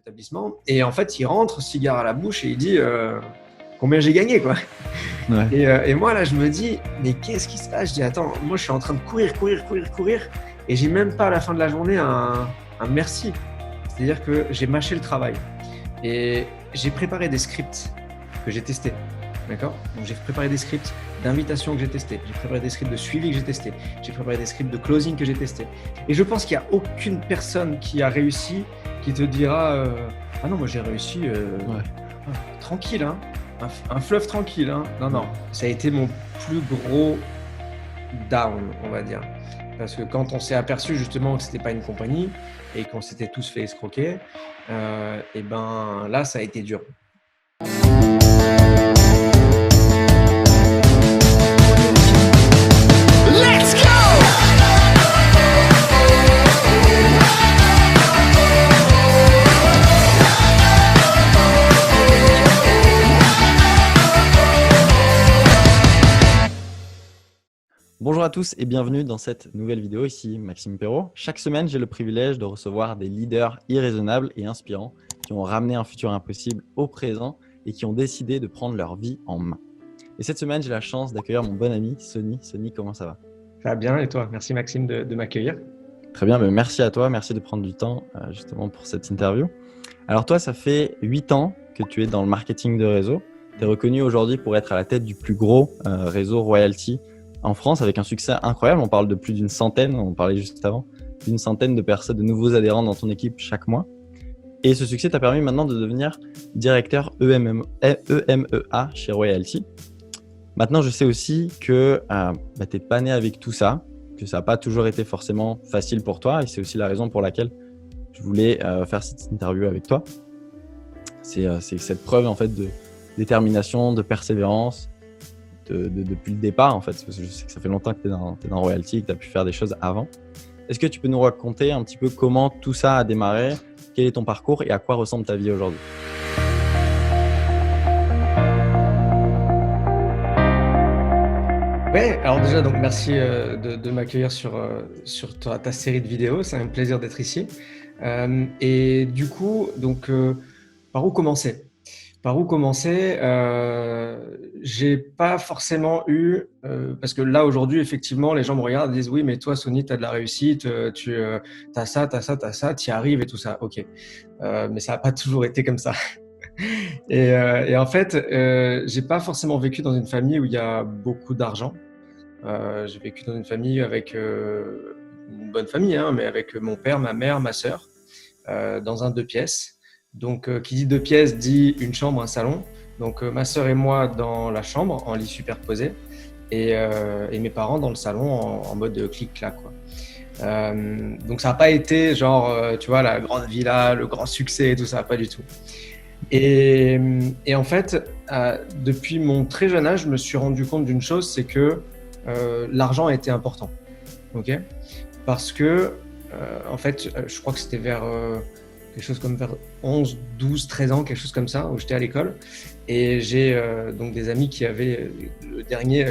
l'établissement. Et en fait, il rentre, cigare à la bouche, et il dit combien j'ai gagné, quoi. Ouais. Et moi, là, je me dis, mais qu'est-ce qui se passe? Je dis, attends, moi, je suis en train de courir, et j'ai même pas à la fin de la journée un merci. C'est-à-dire que j'ai mâché le travail. Et j'ai préparé des scripts que j'ai testés. D'accord? Donc, j'ai préparé des scripts d'invitation que j'ai testés. J'ai préparé des scripts de suivi que j'ai testés. J'ai préparé des scripts de closing que j'ai testés. Et je pense qu'il n'y a aucune personne qui a réussi qui te dira ah non, moi j'ai réussi tranquille, hein, un fleuve tranquille. Hein. Non, ça a été mon plus gros down, on va dire. Parce que quand on s'est aperçu justement que ce n'était pas une compagnie et qu'on s'était tous fait escroquer, et ben là, ça a été dur. Let's go! Bonjour à tous et bienvenue dans cette nouvelle vidéo. Ici Maxime Perrault. Chaque semaine, j'ai le privilège de recevoir des leaders irraisonnables et inspirants qui ont ramené un futur impossible au présent et qui ont décidé de prendre leur vie en main. Et cette semaine, j'ai la chance d'accueillir mon bon ami Sonny. Sonny, comment ça va? Ça va bien et toi? Merci Maxime de m'accueillir. Très bien, merci à toi. Merci de prendre du temps justement pour cette interview. Alors toi, ça fait 8 ans que tu es dans le marketing de réseau. Tu es reconnu aujourd'hui pour être à la tête du plus gros réseau royalty en France avec un succès incroyable. On parle de plus d'une centaine, on parlait juste avant, d'une centaine de personnes, de nouveaux adhérents dans ton équipe chaque mois. Et ce succès t'a permis maintenant de devenir directeur EMEA chez Royalty. Maintenant, je sais aussi que tu n'es pas né avec tout ça, que ça n'a pas toujours été forcément facile pour toi. Et c'est aussi la raison pour laquelle je voulais faire cette interview avec toi. C'est cette preuve en fait de détermination, de persévérance, depuis le départ en fait. Parce que je sais que ça fait longtemps que tu es dans Royalty et que tu as pu faire des choses avant. Est-ce que tu peux nous raconter un petit peu comment tout ça a démarré? Quel est ton parcours et à quoi ressemble ta vie aujourd'hui? Ouais, alors déjà, donc merci de m'accueillir sur ta série de vidéos. C'est un plaisir d'être ici. Et du coup, donc, par où commencer? J'ai pas forcément eu, parce que là aujourd'hui, effectivement, les gens me regardent et disent oui, mais toi, Sonny, tu as de la réussite, tu as ça, tu y arrives et tout ça. Ok, mais ça n'a pas toujours été comme ça. Et en fait, j'ai pas forcément vécu dans une famille où il y a beaucoup d'argent. J'ai vécu dans une famille avec une bonne famille, hein, mais avec mon père, ma mère, ma sœur, dans un 2 pièces. Donc, qui dit 2 pièces dit une chambre, un salon. Donc, ma sœur et moi dans la chambre, en lit superposé, et mes parents dans le salon en mode clic-clac, quoi. Donc, ça n'a pas été genre, tu vois, la grande villa, le grand succès et tout ça, pas du tout. Et en fait, depuis mon très jeune âge, je me suis rendu compte d'une chose, c'est que l'argent était important. Okay, parce que, en fait, je crois que c'était vers quelque chose comme vers 11, 12, 13 ans, quelque chose comme ça, où j'étais à l'école. Et j'ai donc des amis qui avaient le dernier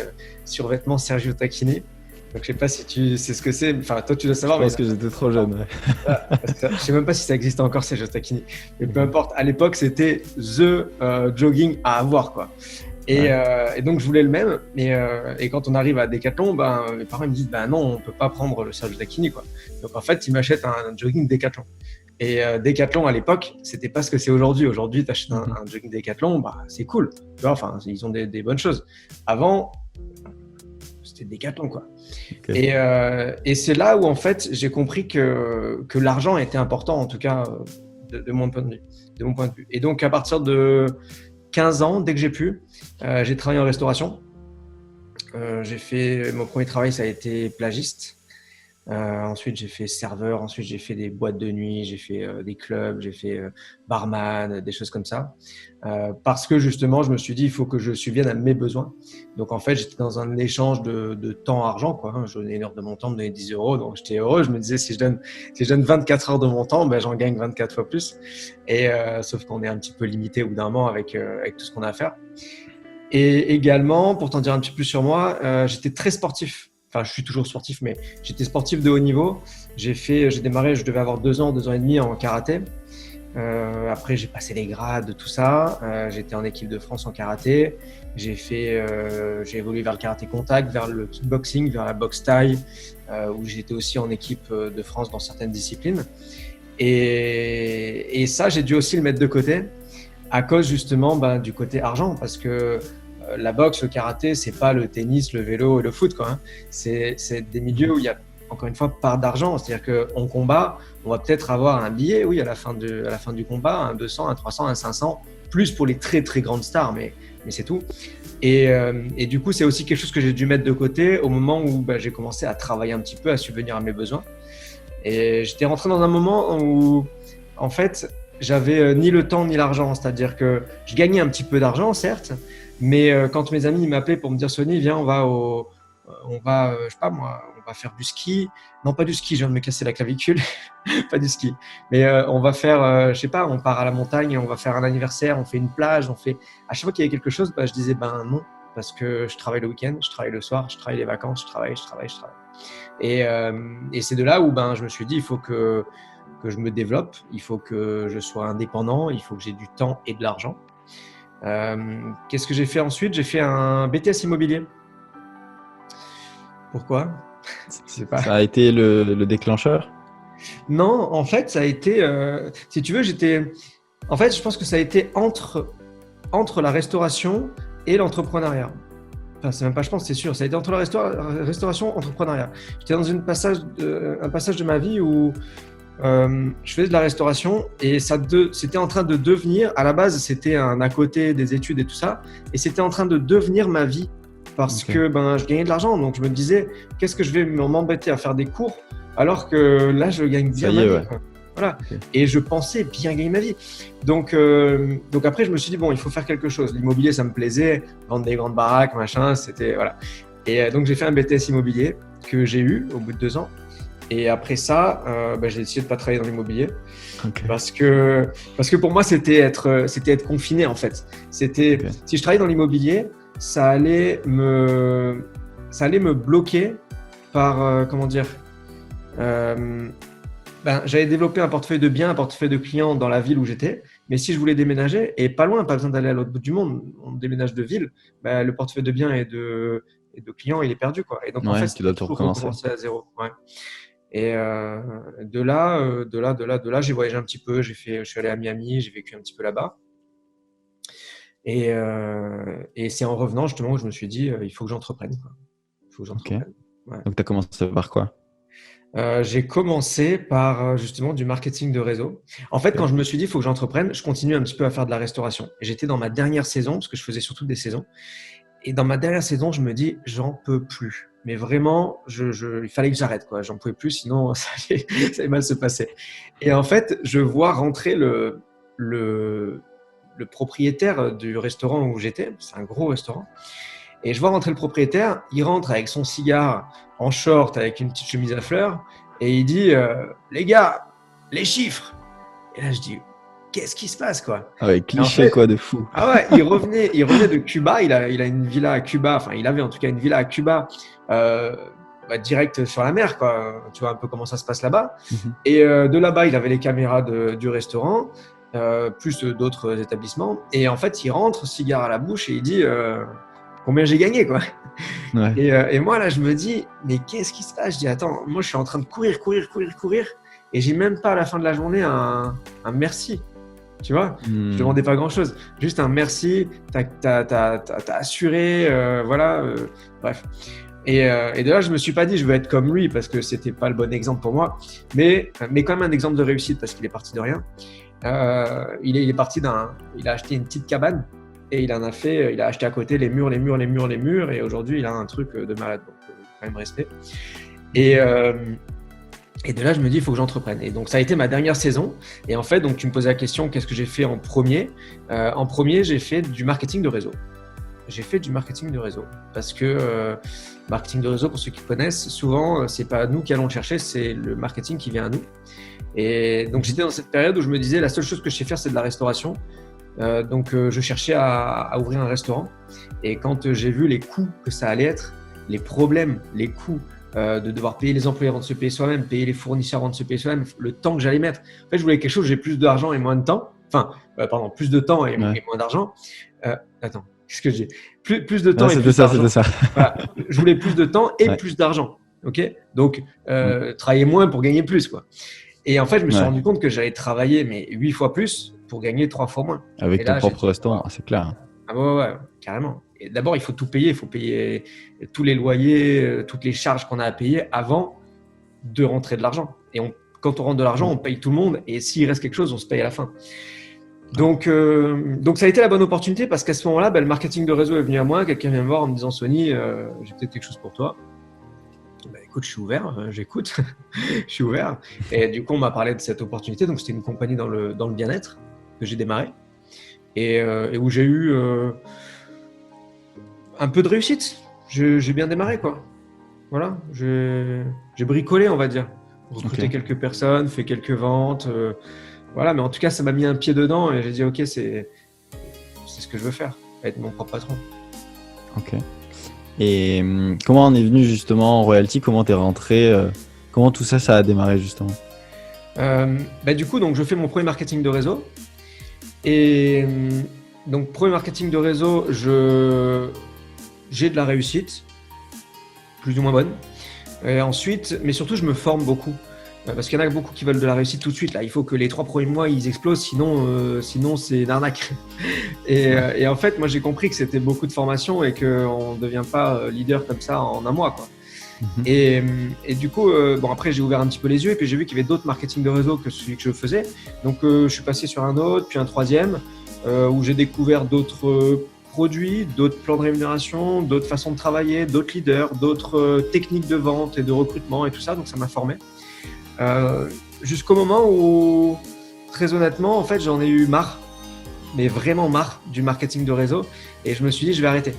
survêtement Sergio Tacchini. Donc, je sais pas si tu sais ce que c'est. Enfin, toi, tu dois savoir. Je pense que j'étais trop jeune. Ouais. Je sais même pas si ça existe encore, Sergio Tacchini. Mais peu importe. À l'époque, c'était the jogging à avoir, quoi. Et donc, je voulais le même. Et quand on arrive à Decathlon, mes parents me disent non, on peut pas prendre le Sergio Tacchini, quoi. Donc, en fait, ils m'achètent un jogging Decathlon. Et Decathlon à l'époque, c'était pas ce que c'est aujourd'hui. Aujourd'hui, tu achètes un jogging Decathlon, c'est cool. Tu vois, enfin, ils ont des bonnes choses. Avant, c'était Decathlon, quoi. Okay. Et c'est là où en fait j'ai compris que l'argent était important, en tout cas de mon point de vue. Et donc à partir de 15 ans, dès que j'ai pu, j'ai travaillé en restauration. J'ai fait mon premier travail, ça a été plagiste. Ensuite, j'ai fait serveur. Ensuite, j'ai fait des boîtes de nuit. J'ai fait des clubs. J'ai fait barman, des choses comme ça. Parce que justement, je me suis dit, il faut que je subvienne à mes besoins. Donc, en fait, j'étais dans un échange de temps-argent, quoi. Je donnais 1 heure de mon temps, me donnais 10 €. Donc, j'étais heureux. Je me disais, si je donne 24 heures de mon temps, j'en gagne 24 fois plus. Et sauf qu'on est un petit peu limité au bout d'un moment avec tout ce qu'on a à faire. Et également, pour t'en dire un petit peu plus sur moi, j'étais très sportif. Enfin, je suis toujours sportif, mais j'étais sportif de haut niveau. J'ai démarré, je devais avoir 2 ans et demi en karaté. Après, j'ai passé les grades, tout ça. J'étais en équipe de France en karaté. J'ai évolué vers le karaté contact, vers le kickboxing, vers la boxe thaï, où j'étais aussi en équipe de France dans certaines disciplines. Et ça, j'ai dû aussi le mettre de côté à cause justement du côté argent, parce que la boxe, le karaté, c'est pas le tennis, le vélo et le foot, quoi, hein. C'est des milieux où il y a encore une fois part d'argent, c'est-à-dire qu'on combat, on va peut-être avoir un billet, oui, à la fin du combat, un 200, un 300, un 500, plus pour les très très grandes stars, mais c'est tout. Et du coup, c'est aussi quelque chose que j'ai dû mettre de côté au moment où j'ai commencé à travailler un petit peu, à subvenir à mes besoins. Et j'étais rentré dans un moment où, en fait, j'avais ni le temps ni l'argent, c'est-à-dire que je gagnais un petit peu d'argent, certes, mais quand mes amis m'appelaient pour me dire Sony, viens, on va, je sais pas moi, on va faire du ski. Non, pas du ski, je viens de me casser la clavicule, pas du ski. Mais on va faire, je sais pas, on part à la montagne, on va faire un anniversaire, on fait une plage, on fait. À chaque fois qu'il y avait quelque chose, je disais non, parce que je travaille le week-end, je travaille le soir, je travaille les vacances, je travaille. Et c'est de là où je me suis dit, il faut que je me développe, il faut que je sois indépendant, il faut que j'ai du temps et de l'argent. Qu'est-ce que j'ai fait ensuite? J'ai fait un BTS immobilier. Pourquoi? C'est pas... Ça a été le déclencheur? Non, en fait, ça a été, si tu veux, en fait, je pense que ça a été entre la restauration et l'entrepreneuriat. Enfin, c'est même pas, je pense, c'est sûr. Ça a été entre la restauration et l'entrepreneuriat. J'étais dans un passage de ma vie où je faisais de la restauration et c'était en train de devenir, à la base, c'était un à côté des études et tout ça, et c'était en train de devenir ma vie. Parce que je gagnais de l'argent, donc je me disais qu'est-ce que je vais m'embêter à faire des cours alors que là je gagne bien ma vie, quoi. Voilà. Okay. Et je pensais bien gagner ma vie. Donc après je me suis dit il faut faire quelque chose. L'immobilier ça me plaisait, vendre des grandes baraques, machin, c'était voilà. Et donc j'ai fait un BTS immobilier que j'ai eu au bout de 2 ans. Et après ça, j'ai décidé de pas travailler dans l'immobilier parce que pour moi c'était être confiné en fait. C'était si je travaillais dans l'immobilier, ça allait me bloquer par j'avais développé un portefeuille de biens, un portefeuille de clients dans la ville où j'étais, mais si je voulais déménager, et pas loin, pas besoin d'aller à l'autre bout du monde, on déménage de ville, le portefeuille de biens et de clients, il est perdu, quoi. Et donc en fait, tu dois tout recommencer à zéro. Ouais. Et de là, j'ai voyagé un petit peu, je suis allé à Miami, j'ai vécu un petit peu là-bas. Et c'est en revenant justement où je me suis dit il faut que j'entreprenne. Okay. Ouais. Donc tu as commencé par quoi? J'ai commencé par justement du marketing de réseau. En fait, quand je me suis dit il faut que j'entreprenne, je continue un petit peu à faire de la restauration. Et j'étais dans ma dernière saison, parce que je faisais surtout des saisons. Et dans ma dernière saison, je me dis j'en peux plus. Mais vraiment, il fallait que j'arrête, quoi. J'en pouvais plus, sinon ça allait mal se passer. Et en fait, je vois rentrer le propriétaire du restaurant où j'étais, c'est un gros restaurant, et je vois rentrer le propriétaire, il rentre avec son cigare en short, avec une petite chemise à fleurs, et il dit les gars, les chiffres. Et là je dis qu'est-ce qui se passe, quoi? Ah ouais, cliché, quoi, de fou. Ah ouais, il revenait de Cuba, il a une villa à Cuba, enfin il avait en tout cas une villa à Cuba, direct sur la mer, quoi. Tu vois un peu comment ça se passe là-bas. Et de là-bas, il avait les caméras du restaurant, plus d'autres établissements. Et en fait, il rentre, cigare à la bouche, et il dit combien j'ai gagné, quoi. Ouais. Et moi, là, je me dis, mais qu'est-ce qui se passe? Je dis, attends, moi, je suis en train de courir, et j'ai même pas à la fin de la journée un merci. Tu vois, je demandais pas grand-chose, juste un merci, t'as assuré, bref. Et de là, je me suis pas dit je veux être comme lui parce que c'était pas le bon exemple pour moi, mais quand même un exemple de réussite parce qu'il est parti de rien. Il est parti il a acheté une petite cabane et il a acheté à côté les murs, et aujourd'hui il a un truc de malade, donc quand même respect. Et de là, je me dis, il faut que j'entreprenne. Et donc, ça a été ma dernière saison. Et en fait, donc, tu me posais la question, qu'est-ce que j'ai fait en premier? En premier, j'ai fait du marketing de réseau. Parce que marketing de réseau, pour ceux qui connaissent, souvent, c'est pas nous qui allons le chercher, c'est le marketing qui vient à nous. Et donc, j'étais dans cette période où je me disais, la seule chose que je sais faire, c'est de la restauration. Donc, je cherchais à ouvrir un restaurant. Et quand j'ai vu les coûts que ça allait être, les problèmes, les coûts, de devoir payer les employés avant de se payer soi-même, payer les fournisseurs avant de se payer soi-même, le temps que j'allais mettre. En fait, je voulais quelque chose où j'ai plus d'argent et moins de temps. Enfin, plus de temps et moins d'argent. Attends, qu'est-ce que j'ai plus de temps et plus d'argent. C'était ça. Voilà, je voulais plus de temps et plus d'argent. Ok, donc travailler moins pour gagner plus, quoi. Et en fait, je me suis rendu compte que j'allais travailler 8 fois plus pour gagner 3 fois moins. Avec ton propre restaurant, c'est clair. Ah ouais, carrément. Et d'abord, il faut tout payer. Il faut payer tous les loyers, toutes les charges qu'on a à payer avant de rentrer de l'argent. Et quand on rentre de l'argent, on paye tout le monde. Et s'il reste quelque chose, on se paye à la fin. Donc ça a été la bonne opportunité parce qu'à ce moment-là, le marketing de réseau est venu à moi. Quelqu'un vient me voir en me disant « Sony, j'ai peut-être quelque chose pour toi. » Écoute, je suis ouvert, j'écoute, je suis ouvert. Et du coup, on m'a parlé de cette opportunité. Donc, c'était une compagnie dans le bien-être que j'ai démarré et où j'ai eu un peu de réussite. J'ai bien démarré, quoi. Voilà, j'ai bricolé, on va dire. Recruté quelques personnes, fait quelques ventes. Voilà, mais en tout cas, ça m'a mis un pied dedans et j'ai dit, OK, c'est ce que je veux faire, être mon propre patron. OK. Et comment on est venu justement en royalty? Comment t'es rentré? Comment tout ça a démarré justement? Du coup, donc, je fais mon premier marketing de réseau. Et donc, premier marketing de réseau, j'ai de la réussite, plus ou moins bonne. Et ensuite, mais surtout, je me forme beaucoup. Parce qu'il y en a beaucoup qui veulent de la réussite tout de suite. Là, il faut que les 3 premiers mois, ils explosent, sinon c'est une arnaque. Et en fait, moi, j'ai compris que c'était beaucoup de formation et qu'on ne devient pas leader comme ça en un mois, quoi. Et du coup, après, j'ai ouvert un petit peu les yeux et puis j'ai vu qu'il y avait d'autres marketing de réseau que celui que je faisais. Donc, je suis passé sur un autre, puis un troisième, où j'ai découvert d'autres produits, d'autres plans de rémunération, d'autres façons de travailler, d'autres leaders, d'autres techniques de vente et de recrutement et tout ça. Donc, ça m'a formé. Jusqu'au moment où, très honnêtement, en fait, j'en ai eu marre, mais vraiment marre du marketing de réseau. Et je me suis dit, je vais arrêter.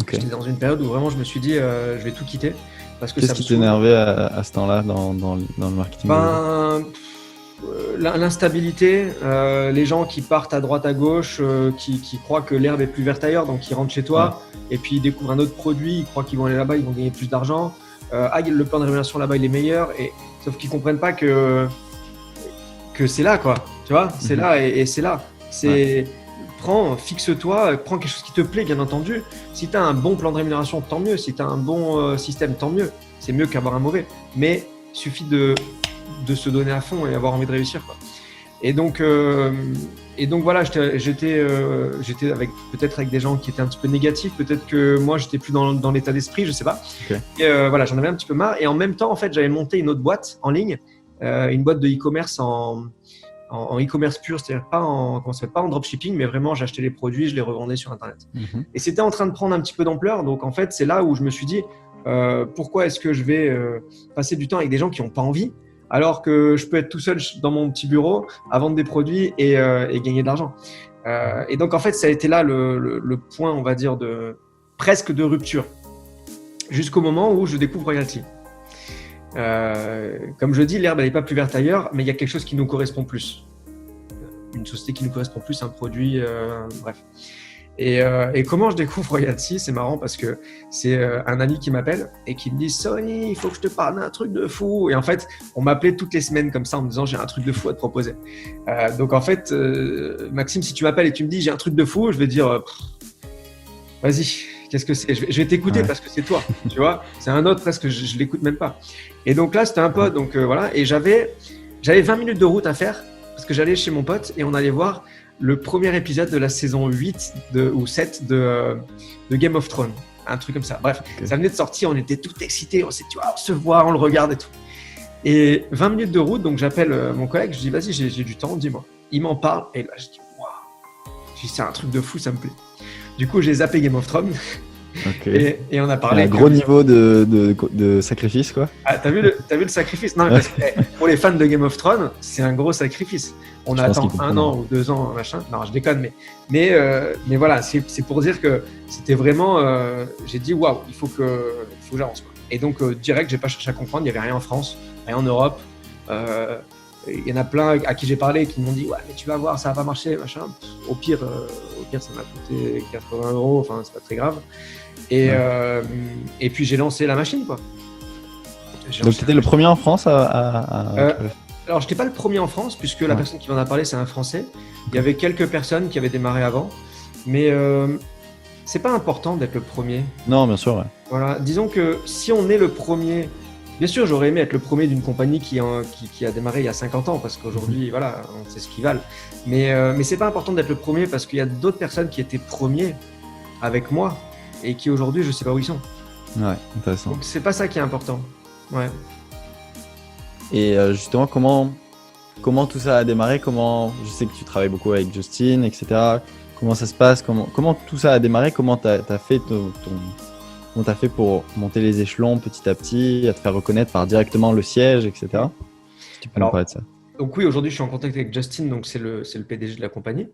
Okay. J'étais dans une période où vraiment je me suis dit, je vais tout quitter. Qu'est-ce qui t'énervait à ce temps-là dans le marketing de réseau? L'instabilité, les gens qui partent à droite à gauche, qui croient que l'herbe est plus verte ailleurs, donc ils rentrent chez toi et puis ils découvrent un autre produit, ils croient qu'ils vont aller là-bas, ils vont gagner plus d'argent. Le plan de rémunération là-bas il est meilleur, sauf qu'ils comprennent pas que c'est là, quoi. Tu vois, c'est là et c'est là. Fixe-toi, prends quelque chose qui te plaît, bien entendu. Si tu as un bon plan de rémunération, tant mieux. Si tu as un bon système, tant mieux. C'est mieux qu'avoir un mauvais. Mais il suffit de se donner à fond et avoir envie de réussir, quoi. Et donc voilà, j'étais peut-être avec des gens qui étaient un petit peu négatifs. Peut-être que moi, j'étais plus dans l'état d'esprit, je sais pas. Okay. Et voilà, j'en avais un petit peu marre. Et en même temps, en fait, j'avais monté une autre boîte en ligne, une boîte de e-commerce en e-commerce pur, c'est-à-dire pas en dropshipping, mais vraiment j'achetais les produits, je les revendais sur Internet. Et c'était en train de prendre un petit peu d'ampleur. Donc en fait, c'est là où je me suis dit, pourquoi est-ce que je vais passer du temps avec des gens qui n'ont pas envie, alors que je peux être tout seul dans mon petit bureau à vendre des produits et gagner de l'argent. Et donc en fait, ça a été là le point, on va dire, presque de rupture, jusqu'au moment où je découvre Royalty. Comme je dis, l'herbe elle n'est pas plus verte ailleurs, mais il y a quelque chose qui nous correspond plus. Une société qui nous correspond plus, un produit, bref. Et comment je découvre Royalty? C'est marrant parce que c'est un ami qui m'appelle et qui me dit « Sony, il faut que je te parle d'un truc de fou ». Et en fait, on m'appelait toutes les semaines comme ça en me disant « J'ai un truc de fou à te proposer ». Donc en fait, Maxime, si tu m'appelles et tu me dis « J'ai un truc de fou », je vais dire « Vas-y ». Qu'est-ce que c'est? Je vais t'écouter parce que c'est toi, tu vois. C'est un autre presque, je l'écoute même pas. Et donc là, c'était un pote, donc voilà. Et j'avais 20 minutes de route à faire parce que j'allais chez mon pote et on allait voir le premier épisode de la saison 8 ou 7 de Game of Thrones. Un truc comme ça. Bref, ça venait de sortir, on était tout excités. On s'est dit, on se voit, on le regarde et tout. Et 20 minutes de route, donc j'appelle mon collègue, je dis, vas-y, j'ai du temps, dis-moi. Il m'en parle et là, je dis, waouh. Je dis, c'est un truc de fou, ça me plaît. Du coup, j'ai zappé Game of Thrones et on a parlé. Un gros niveau de sacrifice, quoi. Ah, t'as vu le sacrifice? Non, mais parce que pour les fans de Game of Thrones, c'est un gros sacrifice. On attend 1 an ou 2 ans, machin. Non, je déconne, mais voilà, c'est pour dire que c'était vraiment. J'ai dit waouh, il faut que j'avance, quoi. Et donc direct, j'ai pas cherché à comprendre. Il y avait rien en France, rien en Europe. Il y en a plein à qui j'ai parlé qui m'ont dit ouais, mais tu vas voir, ça va pas marcher, machin. Au pire, ça m'a coûté 80 €. Enfin, c'est pas très grave. Et puis j'ai lancé la machine, quoi. Donc, tu étais le premier en France Euh, alors, je n'étais pas le premier en France, puisque la personne qui m'en a parlé, c'est un Français. Il y avait quelques personnes qui avaient démarré avant, mais c'est pas important d'être le premier. Non, bien sûr, ouais. Voilà. Disons que si on est le premier, bien sûr, j'aurais aimé être le premier d'une compagnie qui a démarré il y a 50 ans, parce qu'aujourd'hui, voilà, on sait ce qu'ils valent. Mais c'est pas important d'être le premier, parce qu'il y a d'autres personnes qui étaient premiers avec moi et qui aujourd'hui, je sais pas où ils sont. Ouais, intéressant. Donc, c'est pas ça qui est important. Ouais. Et justement, comment tout ça a démarré? Je sais que tu travailles beaucoup avec Justin, etc. Comment ça se passe? Comment tout ça a démarré? Comment t'as fait comment t'as fait pour monter les échelons petit à petit, à te faire reconnaître par directement le siège, etc. Si tu peux nous parler de ça. Donc oui, aujourd'hui, je suis en contact avec Justin, donc c'est le PDG de la compagnie,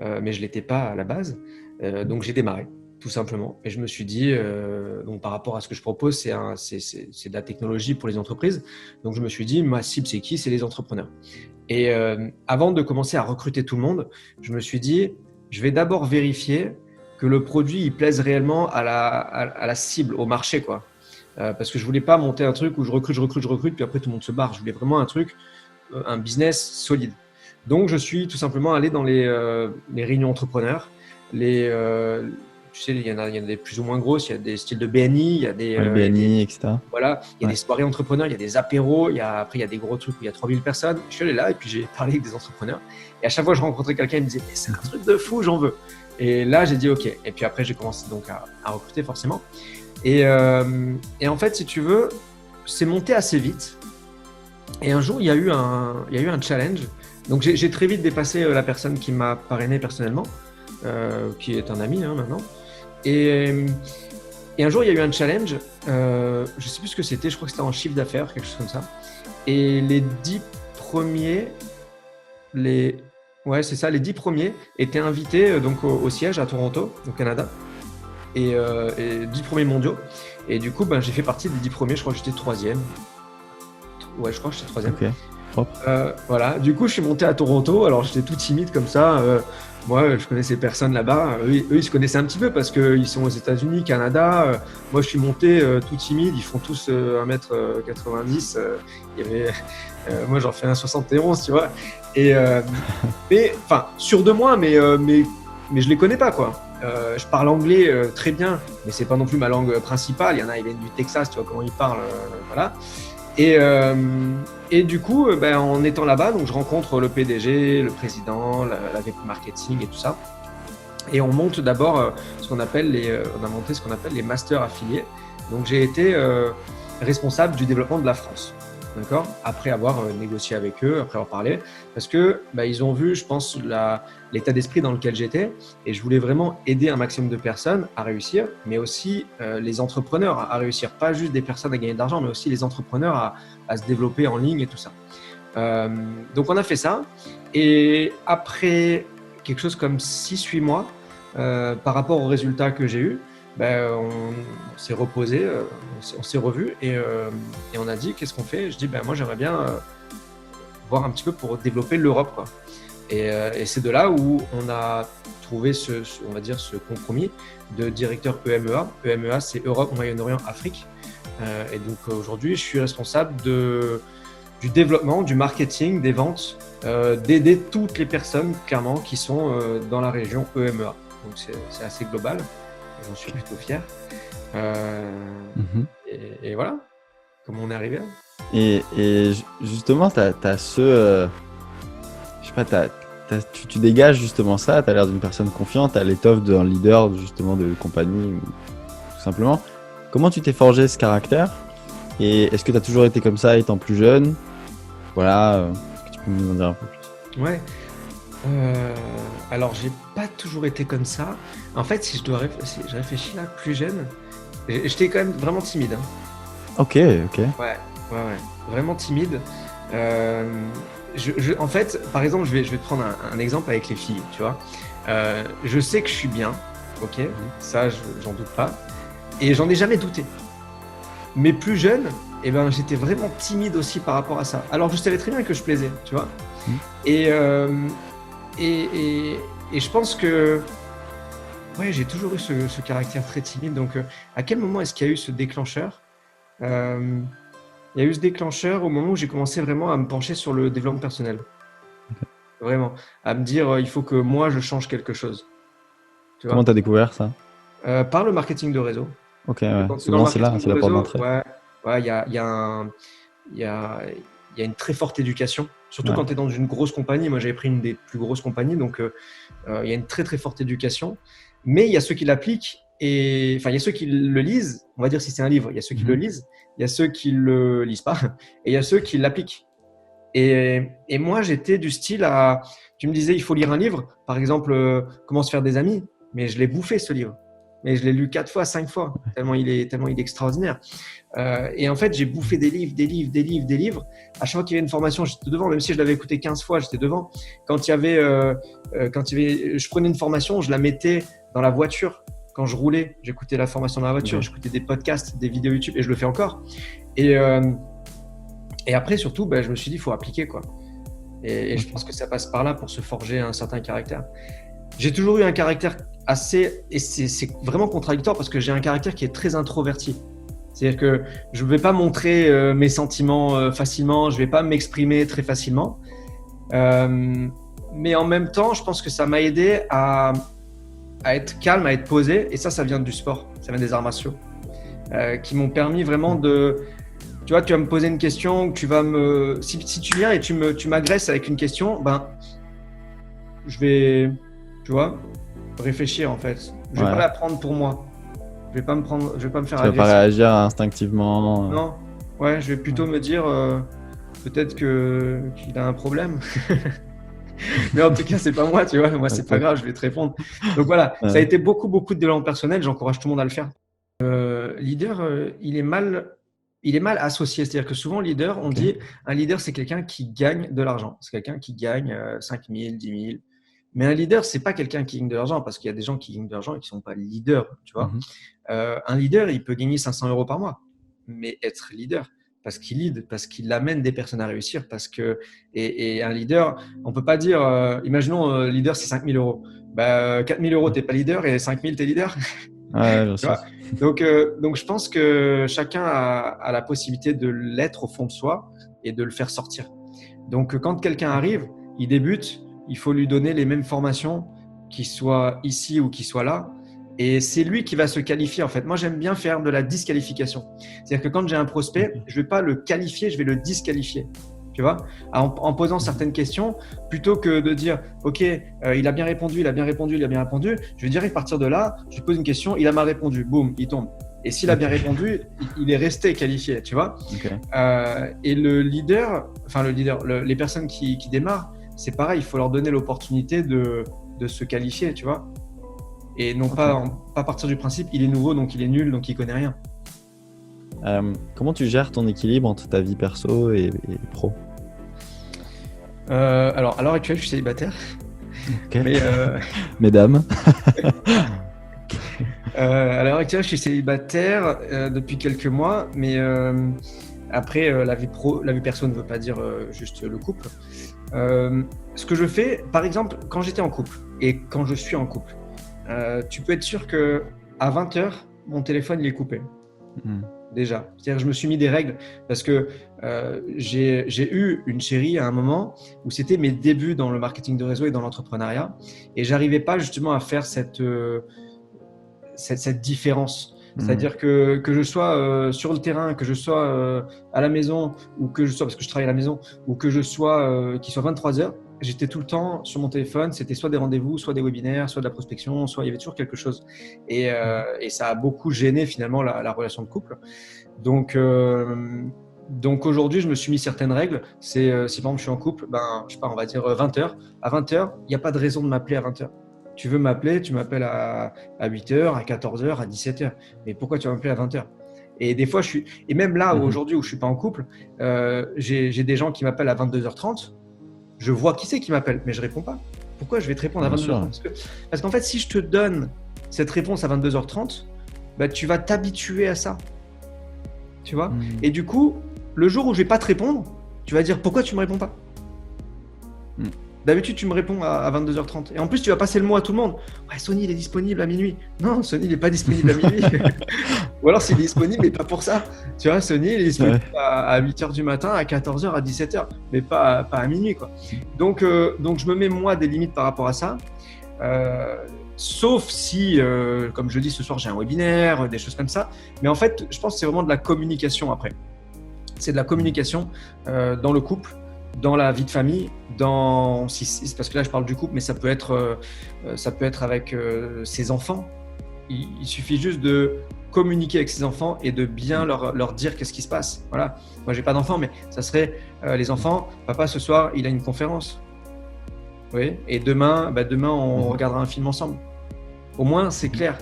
mais je l'étais pas à la base. Donc j'ai démarré, tout simplement. Et je me suis dit, donc par rapport à ce que je propose, c'est de la technologie pour les entreprises. Donc je me suis dit, ma cible, c'est qui? C'est les entrepreneurs. Et avant de commencer à recruter tout le monde, je me suis dit, je vais d'abord vérifier que le produit il plaise réellement à la cible, au marché, quoi. Parce que je voulais pas monter un truc où je recrute, puis après tout le monde se barre. Je voulais vraiment un truc, un business solide. Donc je suis tout simplement allé dans les réunions entrepreneurs. Tu sais, il y en a des plus ou moins grosses. Il y a des styles de BNI, il y a des BNI, etc. Voilà, il y a des soirées entrepreneurs, il y a des apéros, après il y a des gros trucs où il y a 3000 personnes. Je suis allé là et puis j'ai parlé avec des entrepreneurs. Et à chaque fois que je rencontrais quelqu'un, il me disait mais c'est un truc de fou, j'en veux. Et là j'ai dit ok. Et puis après j'ai commencé donc à recruter forcément. Et en fait, si tu veux, c'est monté assez vite. Et un jour il y a eu un challenge. Donc j'ai très vite dépassé la personne qui m'a parrainé personnellement, qui est un ami maintenant. Et un jour, il y a eu un challenge, je ne sais plus ce que c'était, je crois que c'était en chiffre d'affaires, quelque chose comme ça. Et les 10 premiers, ouais, c'est ça, les 10 premiers étaient invités donc au siège à Toronto, au Canada, et 10 premiers mondiaux. Et du coup, j'ai fait partie des 10 premiers, je crois que j'étais troisième. Ouais, je crois que j'étais troisième. Ok, propre. Voilà, du coup, je suis monté à Toronto, alors j'étais tout timide comme ça. Moi, je connaissais personne là-bas. Eux, ils se connaissaient un petit peu parce qu'ils sont aux États-Unis, Canada. Moi, je suis monté tout timide. Ils font tous 1m90. Moi, j'en fais 1m71, tu vois. Mais, enfin, sûr de moi, mais je les connais pas, quoi. Je parle anglais très bien, mais c'est pas non plus ma langue principale. Il y en a, ils viennent du Texas, tu vois comment ils parlent. Voilà. Et du coup, en étant là-bas, donc je rencontre le PDG, le président, la VP marketing et tout ça. Et on monte d'abord on a monté ce qu'on appelle les masters affiliés. Donc j'ai été responsable du développement de la France. D'accord ? Après avoir négocié avec eux, après avoir parlé, parce que ils ont vu, je pense, l'état d'esprit dans lequel j'étais, et je voulais vraiment aider un maximum de personnes à réussir, mais aussi les entrepreneurs à réussir, pas juste des personnes à gagner de l'argent, mais aussi les entrepreneurs à se développer en ligne et tout ça. Donc on a fait ça, et après quelque chose comme 6-8 mois, par rapport aux résultats que j'ai eus, on s'est reposé, on s'est revu et on a dit qu'est-ce qu'on fait? Je dis moi j'aimerais bien voir un petit peu pour développer l'Europe, quoi. Et c'est de là où on a trouvé on va dire ce compromis de directeur EMEA. EMEA, c'est Europe, Moyen-Orient, Afrique. Et donc aujourd'hui, je suis responsable du développement, du marketing, des ventes, d'aider toutes les personnes clairement qui sont dans la région EMEA. Donc c'est assez global. J'en suis plutôt fier. Et voilà comment on est arrivé là. Et justement, tu as je sais pas, tu dégages justement ça, tu as l'air d'une personne confiante, tu as l'étoffe d'un leader justement de compagnie, tout simplement. Comment tu t'es forgé ce caractère? Et est-ce que tu as toujours été comme ça étant plus jeune? Voilà, est-ce que tu peux nous en dire un peu plus? Ouais. Alors, j'ai pas toujours été comme ça. En fait, si je réfléchis là, plus jeune, j'étais quand même vraiment timide. Hein. Ok. Ouais. Vraiment timide. En fait, par exemple, je vais te prendre un exemple avec les filles, tu vois. Je sais que je suis bien, ok, ça, j'en doute pas. Et j'en ai jamais douté. Mais plus jeune, j'étais vraiment timide aussi par rapport à ça. Alors, je savais très bien que je plaisais, tu vois. Et je pense que j'ai toujours eu ce caractère très timide. Donc, à quel moment est-ce qu'il y a eu ce déclencheur? Il y a eu ce déclencheur au moment où j'ai commencé vraiment à me pencher sur le développement personnel. Vraiment. À me dire, il faut que moi, je change quelque chose. Tu vois? Comment tu as découvert ça? Par le marketing de réseau. Ok, ouais. Quand tu es dans le Souvent c'est là, marketing c'est de la porte réseau, d'entrée. ouais, il y a, il y a une très forte éducation. Surtout Ouais. quand tu es dans une grosse compagnie. Moi, j'avais pris une des plus grosses compagnies, donc il y a une très très forte éducation. Mais il y a ceux qui l'appliquent et enfin il y a ceux qui le lisent. On va dire si c'est un livre, il y a ceux qui le lisent, il y a ceux qui le lisent pas et il y a ceux qui l'appliquent. Et moi, j'étais du style à. Tu me disais, il faut lire un livre, par exemple, Comment se faire des amis, mais je l'ai bouffé ce livre. Mais je l'ai lu 4 fois, 5 fois, tellement il est extraordinaire. Et en fait, j'ai bouffé des livres, des livres, des livres, des livres. À chaque fois qu'il y avait une formation, j'étais devant, même si je l'avais écouté 15 fois, j'étais devant. Quand il y avait, je prenais une formation, je la mettais dans la voiture. Quand je roulais, j'écoutais la formation dans la voiture, j'écoutais des podcasts, des vidéos YouTube, et je le fais encore. Et après, surtout, je me suis dit, il faut appliquer, quoi. Et je pense que ça passe par là pour se forger un certain caractère. J'ai toujours eu un caractère assez, et c'est vraiment contradictoire parce que j'ai un caractère qui est très introverti. C'est-à-dire que je ne vais pas montrer mes sentiments facilement, je ne vais pas m'exprimer très facilement. Mais en même temps, je pense que ça m'a aidé à être calme, à être posé. Et ça vient du sport, ça vient des arts martiaux, qui m'ont permis vraiment de… Tu vois, tu vas me poser une question, tu vas me… Si tu viens et tu m'agresses avec une question, je vais, tu vois, réfléchir en fait. Je vais pas la prendre pour moi. Je vais pas me faire agresser. Tu vas pas réagir instinctivement. Non. Ouais, je vais plutôt me dire peut-être qu'il a un problème. Mais en tout cas, c'est pas moi, tu vois. Moi, c'est pas grave, je vais te répondre. Donc voilà, ça a été beaucoup de développement personnel. J'encourage tout le monde à le faire. Leader, il est mal associé. C'est-à-dire que souvent, leader, on dit un leader, c'est quelqu'un qui gagne de l'argent. C'est quelqu'un qui gagne 5 000, 10 000. Mais un leader, c'est pas quelqu'un qui gagne de l'argent parce qu'il y a des gens qui gagnent de l'argent et qui sont pas leaders, tu vois. Un leader, il peut gagner 500 € par mois, mais être leader parce qu'il lead, parce qu'il amène des personnes à réussir, et un leader, on peut pas dire, imaginons leader c'est 5 000 €. 4 000 €, t'es pas leader et 5 000 t'es leader. Ouais, bien sûr. Donc je pense que chacun a la possibilité de l'être au fond de soi et de le faire sortir. Donc quand quelqu'un arrive, il débute, il faut lui donner les mêmes formations, qu'il soit ici ou qu'il soit là. Et c'est lui qui va se qualifier en fait. Moi, j'aime bien faire de la disqualification. C'est-à-dire que quand j'ai un prospect, je ne vais pas le qualifier, je vais le disqualifier. Tu vois, en posant certaines questions, plutôt que de dire ok, il a bien répondu, il a bien répondu, il a bien répondu, je vais direct partir de là, je lui pose une question, il a mal répondu, boum, il tombe. Et s'il a bien répondu, il est resté qualifié, tu vois. Et le leader, les personnes qui démarrent, c'est pareil, il faut leur donner l'opportunité de se qualifier, tu vois. Et non pas partir du principe, il est nouveau, donc il est nul, donc il connaît rien. Comment tu gères ton équilibre entre ta vie perso et pro? Alors, à l'heure actuelle, je suis célibataire. Mais, Mesdames. À l'heure actuelle, je suis célibataire depuis quelques mois, mais après, la vie perso ne veut pas dire juste le couple. Ce que je fais, par exemple, quand j'étais en couple et quand je suis en couple, tu peux être sûr qu'à 20h, mon téléphone il est coupé. Déjà. C'est-à-dire que je me suis mis des règles parce que j'ai eu une chérie à un moment où c'était mes débuts dans le marketing de réseau et dans l'entrepreneuriat et j'arrivais pas justement à faire cette différence. C'est-à-dire que je sois sur le terrain, que je sois à la maison ou que je sois, parce que je travaille à la maison, ou que je sois, qu'il soit 23h, j'étais tout le temps sur mon téléphone. C'était soit des rendez-vous, soit des webinaires, soit de la prospection, soit il y avait toujours quelque chose. Et ça a beaucoup gêné finalement la relation de couple. Donc aujourd'hui, je me suis mis certaines règles. C'est si par exemple je suis en couple, je sais pas, on va dire 20h. À 20h, il n'y a pas de raison de m'appeler à 20h. Tu veux m'appeler, tu m'appelles à 8h, à 14h, à 17h. Mais pourquoi tu vas m'appeler à 20h? Et des fois, et même là, aujourd'hui où je ne suis pas en couple, j'ai des gens qui m'appellent à 22h30. Je vois qui c'est qui m'appelle, mais je ne réponds pas. Pourquoi je vais te répondre à 22h30? Parce qu'en fait, si je te donne cette réponse à 22h30, tu vas t'habituer à ça. Tu vois? Et du coup, le jour où je ne vais pas te répondre, tu vas dire pourquoi tu ne me réponds pas? D'habitude, tu me réponds à 22h30. Et en plus, tu vas passer le mot à tout le monde. Ouais, Sony, il est disponible à minuit. Non, Sony, il n'est pas disponible à minuit. Ou alors, s'il est disponible, mais pas pour ça. Tu vois, Sony, il est disponible à 8h du matin, à 14h, à 17h, mais pas à minuit, quoi. Donc, je me mets, moi, des limites par rapport à ça. Sauf si, comme je dis ce soir, j'ai un webinaire, des choses comme ça. Mais en fait, je pense que c'est vraiment de la communication après. C'est de la communication dans le couple, dans la vie de famille, parce que là je parle du couple, mais ça peut être avec ses enfants. Il suffit juste de communiquer avec ses enfants et de bien leur dire qu'est-ce qui se passe. Voilà. Moi j'ai pas d'enfants, mais ça serait les enfants. Papa, ce soir il a une conférence. Oui. Et demain on regardera un film ensemble. Au moins c'est clair.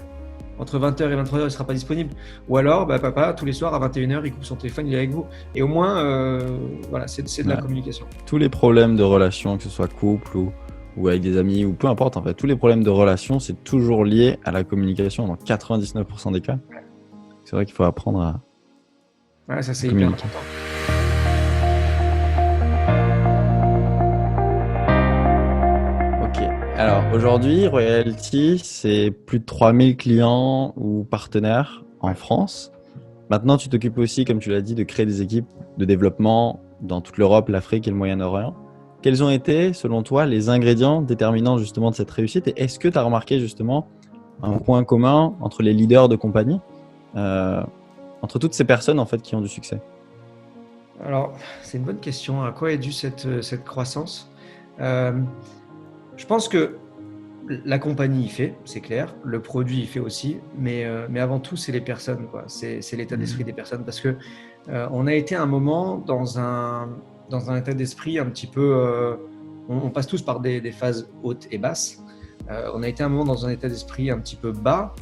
Entre 20h et 23h, il ne sera pas disponible. Ou alors, papa, tous les soirs, à 21h, il coupe son téléphone, il est avec vous. Et au moins, voilà, c'est de la communication. Tous les problèmes de relation, que ce soit couple ou avec des amis, ou peu importe, en fait, tous les problèmes de relation, c'est toujours lié à la communication dans 99% des cas. Ouais. C'est vrai qu'il faut apprendre à ça, c'est communiquer. Hyper important. Alors aujourd'hui, Royalty, c'est plus de 3000 clients ou partenaires en France. Maintenant, tu t'occupes aussi, comme tu l'as dit, de créer des équipes de développement dans toute l'Europe, l'Afrique et le Moyen-Orient. Quels ont été, selon toi, les ingrédients déterminants justement de cette réussite? Et est-ce que tu as remarqué justement un point commun entre les leaders de compagnie, entre toutes ces personnes en fait qui ont du succès? Alors, c'est une bonne question. À quoi est due cette croissance? Je pense que la compagnie y fait, c'est clair. Le produit y fait aussi, mais avant tout, c'est les personnes, quoi. C'est l'état d'esprit des personnes, parce que on a été à un moment dans un état d'esprit un petit peu. On passe tous par des phases hautes et basses. On a été à un moment dans un état d'esprit un petit peu bas,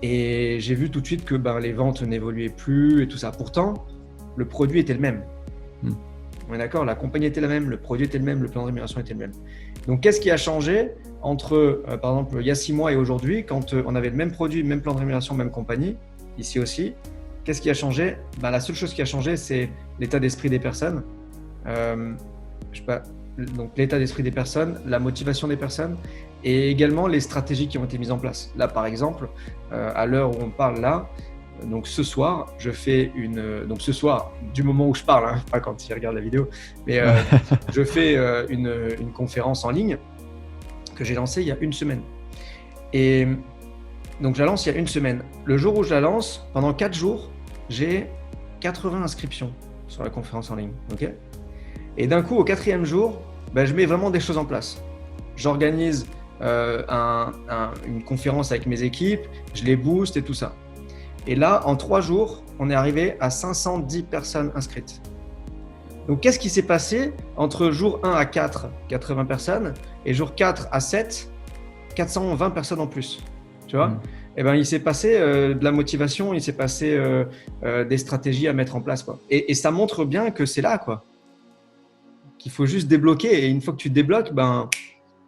et j'ai vu tout de suite que les ventes n'évoluaient plus et tout ça. Pourtant, le produit était le même. On est d'accord, la compagnie était la même, le produit était le même, le plan de rémunération était le même. Donc, qu'est-ce qui a changé entre, par exemple, il y a 6 mois et aujourd'hui, quand on avait le même produit, même plan de rémunération, même compagnie, ici aussi? Qu'est-ce qui a changé? La seule chose qui a changé, c'est l'état d'esprit des personnes. Donc, l'état d'esprit des personnes, la motivation des personnes et également les stratégies qui ont été mises en place. Là, par exemple, à l'heure où on parle là, donc ce soir, je fais donc ce soir, du moment où je parle, pas quand il regarde la vidéo, mais je fais une conférence en ligne que j'ai lancée il y a une semaine. Et donc je la lance il y a une semaine. Le jour où je la lance, pendant 4 jours, j'ai 80 inscriptions sur la conférence en ligne. Okay, et d'un coup, au 4e jour, je mets vraiment des choses en place. J'organise une conférence avec mes équipes, je les booste et tout ça. Et là, en 3 jours, on est arrivé à 510 personnes inscrites. Donc, qu'est-ce qui s'est passé entre jour 1 à 4, 80 personnes, et jour 4 à 7, 420 personnes en plus? Tu vois? Eh ben, il s'est passé de la motivation, il s'est passé des stratégies à mettre en place, quoi. Et ça montre bien que c'est là, quoi. Qu'il faut juste débloquer. Et une fois que tu débloques,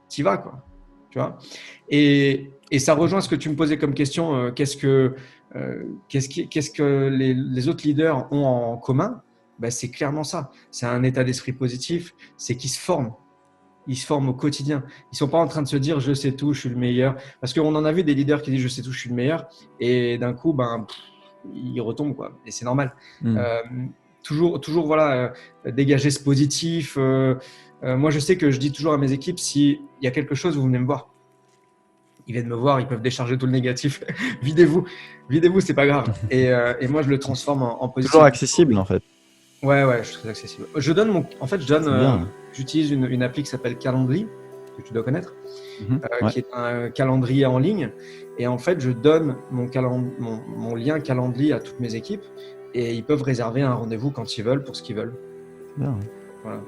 t'y vas, quoi. Tu vois? Et ça rejoint ce que tu me posais comme question. Qu'est-ce que les autres leaders ont en commun? C'est clairement ça. C'est un état d'esprit positif. C'est qu'ils se forment. Ils se forment au quotidien. Ils ne sont pas en train de se dire « je sais tout, je suis le meilleur ». Parce qu'on en a vu des leaders qui disent « je sais tout, je suis le meilleur ». Et d'un coup, ils retombent, quoi. Et c'est normal. Toujours voilà, dégager ce positif. Moi, je sais que je dis toujours à mes équipes, s'il y a quelque chose, vous venez me voir. Ils viennent me voir, ils peuvent décharger tout le négatif. Videz-vous, c'est pas grave. Et moi, je le transforme en positif. Toujours accessible, en fait. Ouais, je suis très accessible. J'utilise une appli qui s'appelle Calendly, que tu dois connaître, qui est un calendrier en ligne. Et en fait, je donne mon lien Calendly à toutes mes équipes et ils peuvent réserver un rendez-vous quand ils veulent pour ce qu'ils veulent. Bien. Voilà.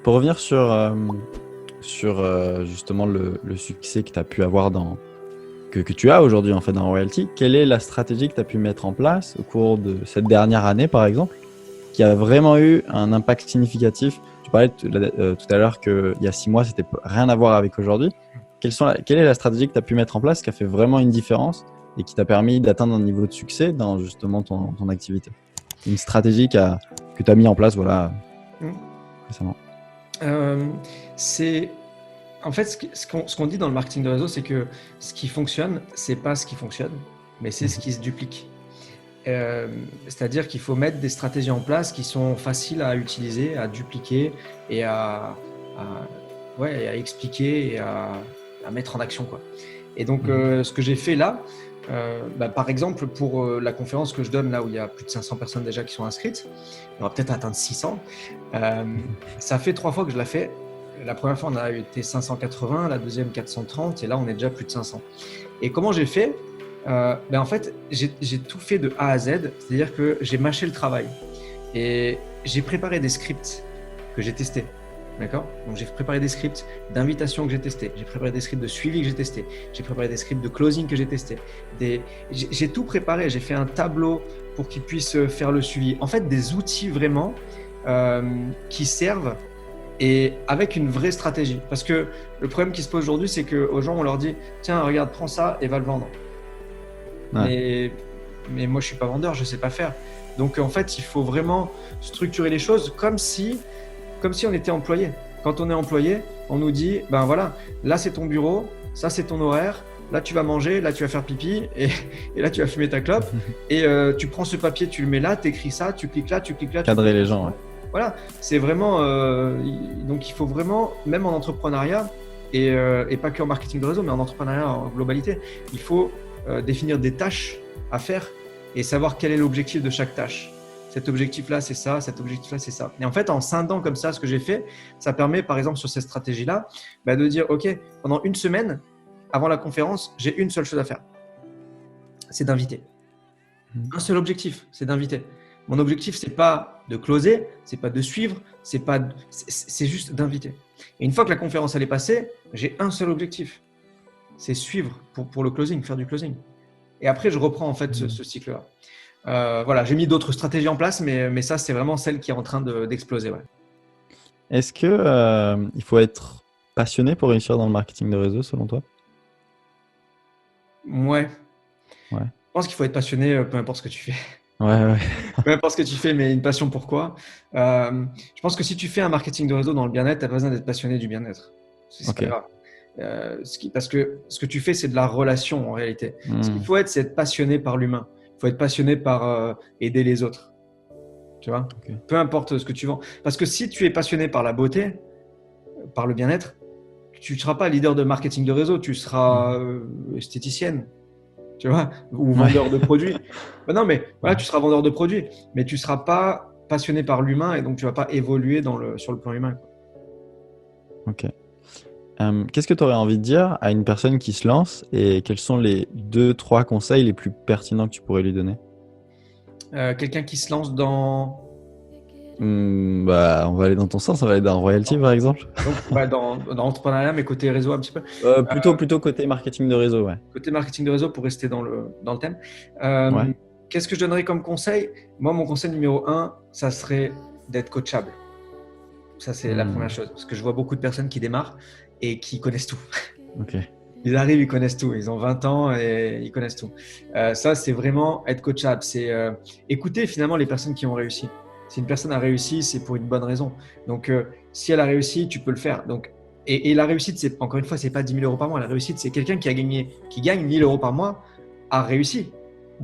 Pour revenir sur justement le succès que tu as pu avoir que tu as aujourd'hui en fait dans Royalty, quelle est la stratégie que tu as pu mettre en place au cours de cette dernière année par exemple, qui a vraiment eu un impact significatif? Tu parlais tout à l'heure qu'il y a 6 mois, c'était rien à voir avec aujourd'hui. Quelle est la stratégie que tu as pu mettre en place qui a fait vraiment une différence et qui t'a permis d'atteindre un niveau de succès dans justement ton activité? Une stratégie que tu as mis en place récemment. C'est En fait, ce qu'on dit dans le marketing de réseau, c'est que ce qui fonctionne, c'est pas ce qui fonctionne, mais c'est ce qui se duplique. C'est-à-dire qu'il faut mettre des stratégies en place qui sont faciles à utiliser, à dupliquer et à expliquer et à mettre en action, quoi. Et donc, ce que j'ai fait là, par exemple, pour la conférence que je donne là où il y a plus de 500 personnes déjà qui sont inscrites, on va peut-être atteindre 600. Ça fait 3 fois que je la fais. La première fois, on a été 580, la deuxième 430 et là, on est déjà plus de 500. Et comment j'ai fait? En fait, j'ai tout fait de A à Z, c'est-à-dire que j'ai mâché le travail et j'ai préparé des scripts que j'ai testés. D'accord? Donc, j'ai préparé des scripts d'invitation que j'ai testés, j'ai préparé des scripts de suivi que j'ai testés, j'ai préparé des scripts de closing que j'ai testés. J'ai tout préparé, j'ai fait un tableau pour qu'ils puissent faire le suivi. En fait, des outils vraiment qui servent et avec une vraie stratégie. Parce que le problème qui se pose aujourd'hui, c'est qu'aux gens, on leur dit « Tiens, regarde, prends ça et va le vendre. » Mais moi, je ne suis pas vendeur, je ne sais pas faire. Donc, en fait, il faut vraiment structurer les choses comme si on était employé. Quand on est employé, on nous dit « Ben voilà, là, c'est ton bureau, ça, c'est ton horaire, là, tu vas manger, là, tu vas faire pipi et là, tu vas fumer ta clope. Et tu prends ce papier, tu le mets là, tu écris ça, tu cliques là, tu cliques là. » Cadrer les gens, ouais. Voilà, c'est vraiment… donc, il faut vraiment, même en entrepreneuriat, et pas que en marketing de réseau, mais en entrepreneuriat en globalité, il faut définir des tâches à faire et savoir quel est l'objectif de chaque tâche. Cet objectif-là, c'est ça, cet objectif-là, c'est ça. Et en fait, en scindant comme ça ce que j'ai fait, ça permet, par exemple, sur cette stratégie-là, de dire, OK, pendant une semaine, avant la conférence, j'ai une seule chose à faire. C'est d'inviter. Un seul objectif, c'est d'inviter. Mon objectif, c'est pas de closer, c'est pas de suivre, c'est juste d'inviter. Et une fois que la conférence elle est passée, j'ai un seul objectif, c'est suivre pour le closing, faire du closing. Et après, je reprends en fait ce cycle-là. Voilà, j'ai mis d'autres stratégies en place, mais ça, c'est vraiment celle qui est en train d'exploser. Ouais. Est-ce que il faut être passionné pour réussir dans le marketing de réseau, selon toi? Ouais. Je pense qu'il faut être passionné, peu importe ce que tu fais. Ouais. Peu importe ce que tu fais, mais une passion pourquoi? Je pense que si tu fais un marketing de réseau dans le bien-être, tu as besoin d'être passionné du bien-être. C'est pas grave. Parce que ce que tu fais, c'est de la relation en réalité. Ce qu'il faut être, c'est être passionné par l'humain. Il faut être passionné par aider les autres. Tu vois? Peu importe ce que tu vends. Parce que si tu es passionné par la beauté, par le bien-être, tu ne seras pas leader de marketing de réseau, tu seras esthéticienne. Tu vois, ou vendeur de produits. Non, mais voilà, tu seras vendeur de produits, mais tu ne seras pas passionné par l'humain et donc tu ne vas pas évoluer sur le plan humain. Ok. Qu'est-ce que tu aurais envie de dire à une personne qui se lance et quels sont les 2-3 conseils les plus pertinents que tu pourrais lui donner? Quelqu'un qui se lance dans… on va aller dans ton sens, on va aller dans royalty par exemple. Donc, dans l'entrepreneuriat, mais côté réseau un petit peu. Plutôt côté marketing de réseau, ouais. Côté marketing de réseau pour rester dans le thème. Ouais. Qu'est-ce que je donnerais comme conseil? Moi, mon conseil numéro 1, ça serait d'être coachable. Ça, c'est la première chose. Parce que je vois beaucoup de personnes qui démarrent et qui connaissent tout. Ok. Ils arrivent, ils connaissent tout. Ils ont 20 ans et ils connaissent tout. Ça, c'est vraiment être coachable. C'est écouter finalement les personnes qui ont réussi. Si une personne a réussi, c'est pour une bonne raison. Donc, si elle a réussi, tu peux le faire. Donc, et la réussite, c'est, encore une fois, c'est pas 10 000 euros par mois. La réussite, c'est quelqu'un qui gagne 1 000 euros par mois, a réussi.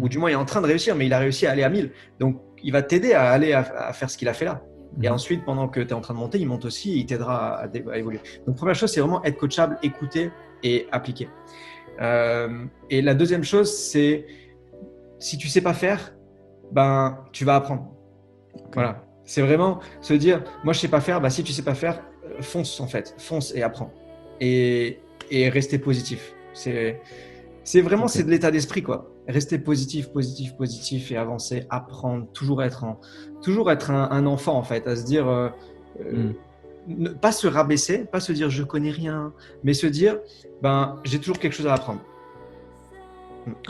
Ou du moins, il est en train de réussir, mais il a réussi à aller à 1000. Donc, il va t'aider à aller à faire ce qu'il a fait là. Et ensuite, pendant que tu es en train de monter, il monte aussi et il t'aidera à évoluer. Donc, première chose, c'est vraiment être coachable, écouter et appliquer. Et la deuxième chose, c'est si tu sais pas faire, tu vas apprendre. Okay. Voilà. C'est vraiment se dire, moi, je sais pas faire. Si tu sais pas faire, fonce en fait. Fonce et apprends. Et rester positif. C'est vraiment, c'est de l'état d'esprit, quoi. Rester positif et avancer, apprendre, toujours être un enfant, en fait, à se dire, ne pas se rabaisser, pas se dire je connais rien, mais se dire, j'ai toujours quelque chose à apprendre.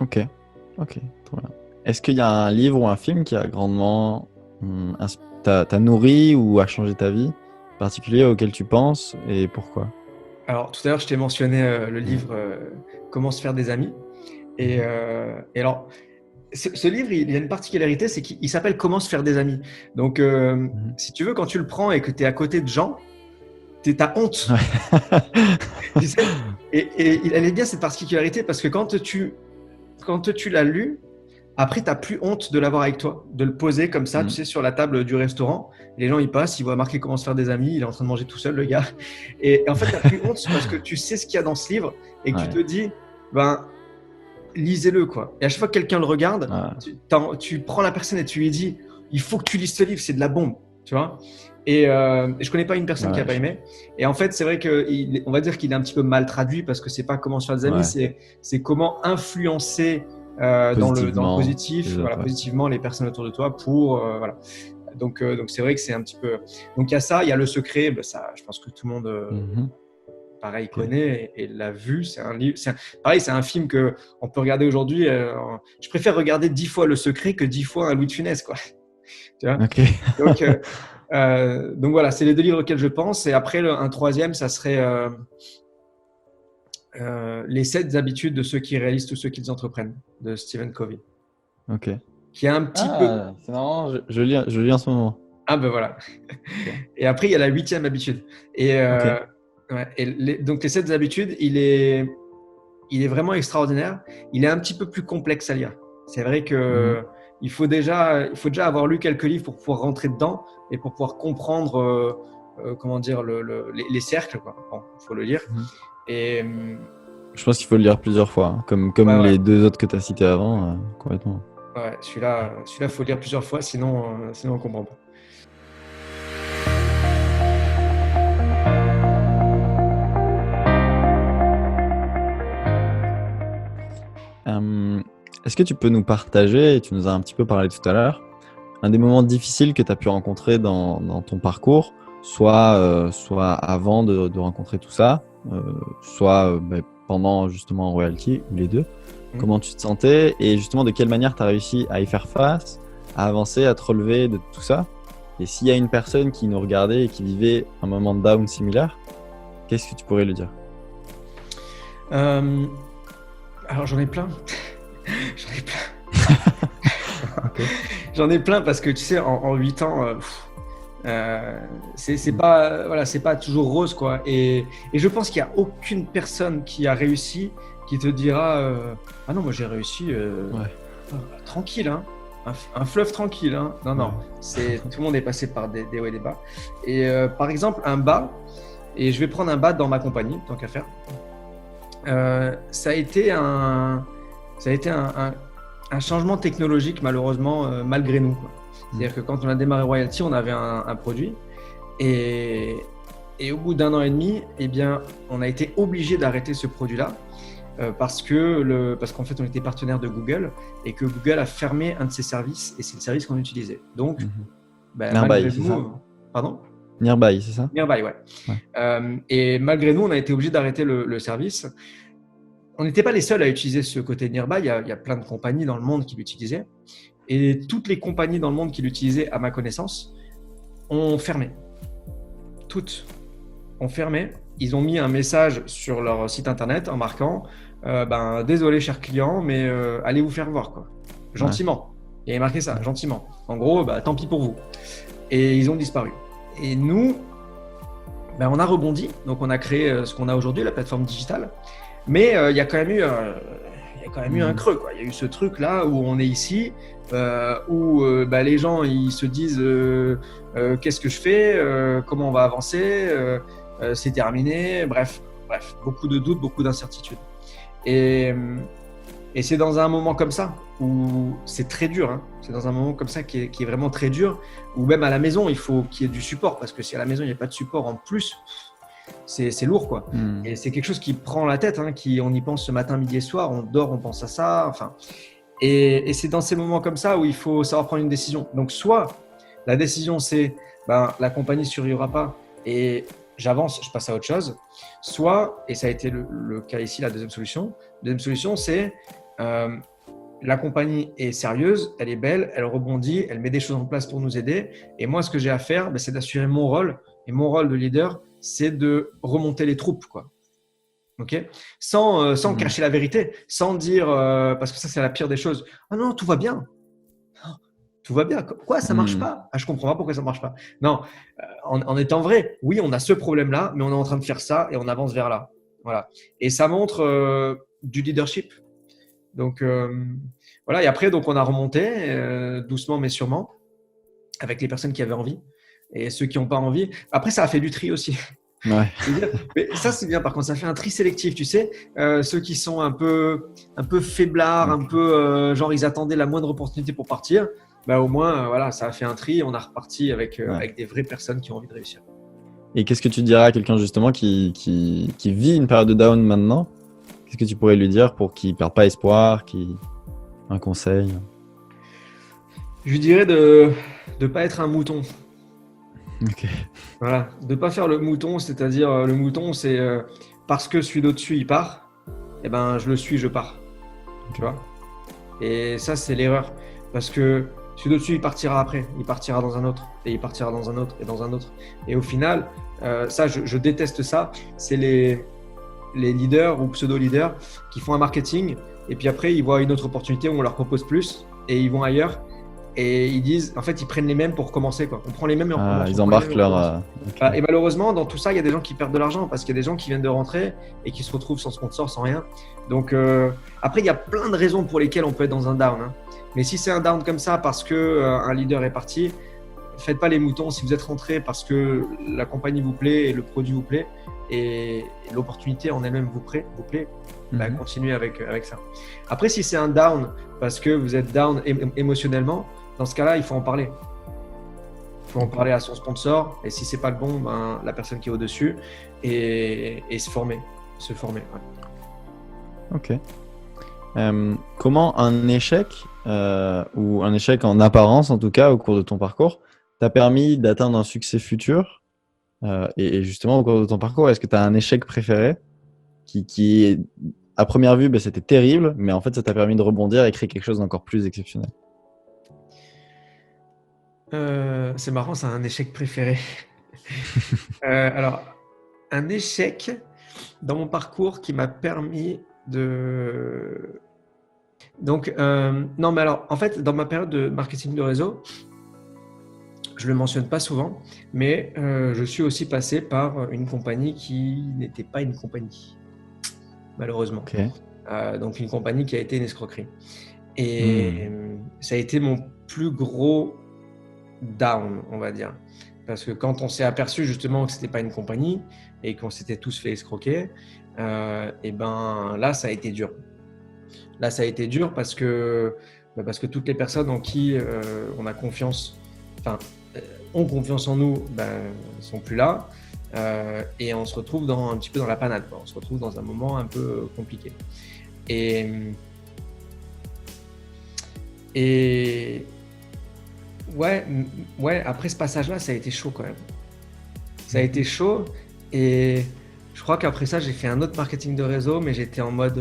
Ok, trop bien. Est-ce qu'il y a un livre ou un film qui a grandement t'a nourri ou a changé ta vie, en particulier auquel tu penses et pourquoi? Alors, tout à l'heure, je t'ai mentionné le livre Comment se faire des amis. Et alors, ce livre, il y a une particularité, c'est qu'il s'appelle Comment se faire des amis. Donc, si tu veux, quand tu le prends et que tu es à côté de gens, t'as honte. Tu sais, et elle est bien cette particularité parce que quand tu l'as lu, après, tu n'as plus honte de l'avoir avec toi, de le poser comme ça, tu sais, sur la table du restaurant. Les gens, ils passent, ils voient marqué comment se faire des amis, il est en train de manger tout seul, le gars. Et en fait, tu n'as plus honte parce que tu sais ce qu'il y a dans ce livre et que tu te dis, ben, lisez-le, quoi. Et à chaque fois que quelqu'un le regarde, tu prends la personne et tu lui dis, il faut que tu lises ce livre, c'est de la bombe, tu vois. Et je connais pas une personne qui a pas aimé. Et en fait, c'est vrai on va dire qu'il est un petit peu mal traduit parce que c'est pas comment se faire des amis, c'est comment influencer dans le positif, positivement les personnes autour de toi pour voilà. Donc c'est vrai que c'est un petit peu. Donc il y a ça, il y a Le Secret, ça, je pense que tout le monde pareil connaît et l'a vu. C'est un livre, pareil, c'est un film que on peut regarder aujourd'hui. Je préfère regarder 10 fois Le Secret que 10 fois un Louis de Funès, quoi. Tu vois. Donc voilà, c'est les 2 livres auxquels je pense. Et après, un troisième, ça serait Les 7 habitudes de ceux qui réalisent tout ce qu'ils entreprennent, de Stephen Covey. Ok. Qui est un petit peu. C'est marrant, je lis en ce moment. Ah ben voilà. Et après, il y a la 8e habitude. Et, donc les 7 habitudes, il est vraiment extraordinaire. Il est un petit peu plus complexe à lire. C'est vrai que il faut déjà avoir lu quelques livres pour pouvoir rentrer dedans et pour pouvoir comprendre comment dire les cercles, quoi. Bon, faut le lire. Et je pense qu'il faut le lire plusieurs fois, hein. Comme les 2 autres que tu as cités avant, complètement. Ouais, celui-là, faut le lire plusieurs fois, sinon on comprend pas. Est-ce que tu peux nous partager, et tu nous as un petit peu parlé tout à l'heure, un des moments difficiles que tu as pu rencontrer dans ton parcours, soit avant de rencontrer tout ça, soit pendant justement en royalty, ou les 2. Comment tu te sentais et justement de quelle manière tu as réussi à y faire face, à avancer, à te relever de tout ça. Et s'il y a une personne qui nous regardait et qui vivait un moment de down similaire, qu'est-ce que tu pourrais lui dire? Alors j'en ai plein. J'en ai plein parce que tu sais, en 8 ans, c'est pas toujours rose, quoi. Et je pense qu'il n'y a aucune personne qui a réussi qui te dira ah non, moi j'ai réussi tranquille, hein. Un fleuve tranquille, hein. Non, tout le monde est passé par des hauts et des bas. Et par exemple, un bas, et je vais prendre un bas dans ma compagnie, tant qu'à faire. Ça a été un changement technologique, malheureusement, malgré nous, quoi. C'est-à-dire que quand on a démarré Royalty, on avait un produit et au bout d'1 an et demi, eh bien, on a été obligé d'arrêter ce produit-là parce qu'en fait, on était partenaire de Google et que Google a fermé un de ses services et c'est le service qu'on utilisait. Donc, Nearby, c'est ça? Pardon? Nearby, c'est ça? Nearby, ouais. Et malgré nous, on a été obligé d'arrêter le service. On n'était pas les seuls à utiliser ce côté Nearby. Il y a plein de compagnies dans le monde qui l'utilisaient. Et toutes les compagnies dans le monde qui l'utilisaient, à ma connaissance, ont fermé. Toutes ont fermé. Ils ont mis un message sur leur site internet en marquant désolé, cher client, mais allez vous faire voir, quoi. Gentiment. Il y avait marqué ça, gentiment. En gros, tant pis pour vous. Et ils ont disparu. Et nous, on a rebondi. Donc, on a créé ce qu'on a aujourd'hui, la plateforme digitale. Mais il y a quand même eu un creux, quoi. Il y a eu ce truc-là où on est ici, où les gens ils se disent qu'est-ce que je fais, comment on va avancer, c'est terminé, bref, beaucoup de doutes, beaucoup d'incertitudes. Et c'est dans un moment comme ça où c'est très dur, hein. C'est dans un moment comme ça qui est vraiment très dur, où même à la maison il faut qu'il y ait du support, parce que si à la maison il n'y a pas de support en plus, c'est lourd, quoi. Et c'est quelque chose qui prend la tête, hein, on y pense ce matin, midi et soir, on dort, on pense à ça, enfin. Et c'est dans ces moments comme ça où il faut savoir prendre une décision. Donc soit la décision c'est la compagnie ne survivra pas et j'avance, je passe à autre chose. Soit, et ça a été le cas ici, la deuxième solution c'est la compagnie est sérieuse, elle est belle, elle rebondit, elle met des choses en place pour nous aider. Et moi, ce que j'ai à faire, c'est d'assurer mon rôle. Et mon rôle de leader, c'est de remonter les troupes, quoi. Okay, sans cacher la vérité, sans dire parce que ça c'est la pire des choses. Ah non, tout va bien. tout va bien. Quoi, ça marche pas? Ah, je comprends pas pourquoi ça marche pas. Non, en étant vrai, oui, on a ce problème-là, mais on est en train de faire ça et on avance vers là. Voilà. Et ça montre du leadership. Donc voilà. Et après, donc on a remonté doucement mais sûrement avec les personnes qui avaient envie et ceux qui n'ont pas envie. Après, ça a fait du tri aussi. Ouais. Mais ça, c'est bien. Par contre, ça fait un tri sélectif, tu sais. Ceux qui sont un peu faiblards, un peu genre ils attendaient la moindre opportunité pour partir. Bah, au moins, voilà, ça a fait un tri. On a reparti avec des vraies personnes qui ont envie de réussir. Et qu'est-ce que tu dirais à quelqu'un justement qui vit une période de down maintenant? Qu'est-ce que tu pourrais lui dire pour qu'il ne perde pas espoir, un conseil? Je lui dirais de ne pas être un mouton. Ok. Voilà, de ne pas faire le mouton, c'est-à-dire le mouton, c'est parce que celui d'au-dessus il part, eh ben je le suis, je pars. Tu vois? Et ça, c'est l'erreur. Parce que celui d'au-dessus il partira après, il partira dans un autre, et il partira dans un autre, et dans un autre. Et au final, ça, je déteste ça. C'est les leaders ou pseudo-leaders qui font un marketing, et puis après, ils voient une autre opportunité où on leur propose plus, et ils vont ailleurs. Et ils disent, en fait, ils prennent les mêmes pour commencer, quoi. On prend les mêmes et on recommence. Ils embarquent leur. Okay. Et malheureusement, dans tout ça, il y a des gens qui perdent de l'argent parce qu'il y a des gens qui viennent de rentrer et qui se retrouvent sans sponsor, sans rien. Donc, après, il y a plein de raisons pour lesquelles on peut être dans un down. Hein. Mais si c'est un down comme ça parce que un leader est parti, faites pas les moutons. Si vous êtes rentré parce que la compagnie vous plaît et le produit vous plaît et l'opportunité en elle-même vous plaît, bah, continuez avec ça. Après, si c'est un down parce que vous êtes down émotionnellement, dans ce cas-là, il faut en parler. Il faut en parler à son sponsor. Et si c'est pas le bon, ben, la personne qui est au-dessus et se former. Ouais. Ok. Comment un échec, ou un échec en apparence en tout cas au cours de ton parcours, t'a permis d'atteindre un succès futur et justement au cours de ton parcours, est-ce que tu as un échec préféré qui est, à première vue, c'était terrible, mais en fait ça t'a permis de rebondir et créer quelque chose d'encore plus exceptionnel? C'est marrant, c'est un échec préféré. Alors, un échec dans mon parcours qui m'a permis de… Donc, non, mais alors, en fait, dans ma période de marketing de réseau, je le mentionne pas souvent, mais je suis aussi passé par une compagnie qui n'était pas une compagnie, malheureusement. Okay. Donc, une compagnie qui a été une escroquerie. Et ça a été mon plus gros down, on va dire. Parce que quand on s'est aperçu justement que c'était pas une compagnie et qu'on s'était tous fait escroquer, et ben là, ça a été dur. Là, ça a été dur parce que toutes les personnes en qui on a confiance, ont confiance en nous, sont plus là. Et on se retrouve un petit peu dans la panade, quoi. On se retrouve dans un moment un peu compliqué. Et ouais, après ce passage-là, ça a été chaud quand même. Ça a été chaud et je crois qu'après ça, j'ai fait un autre marketing de réseau, mais j'étais en mode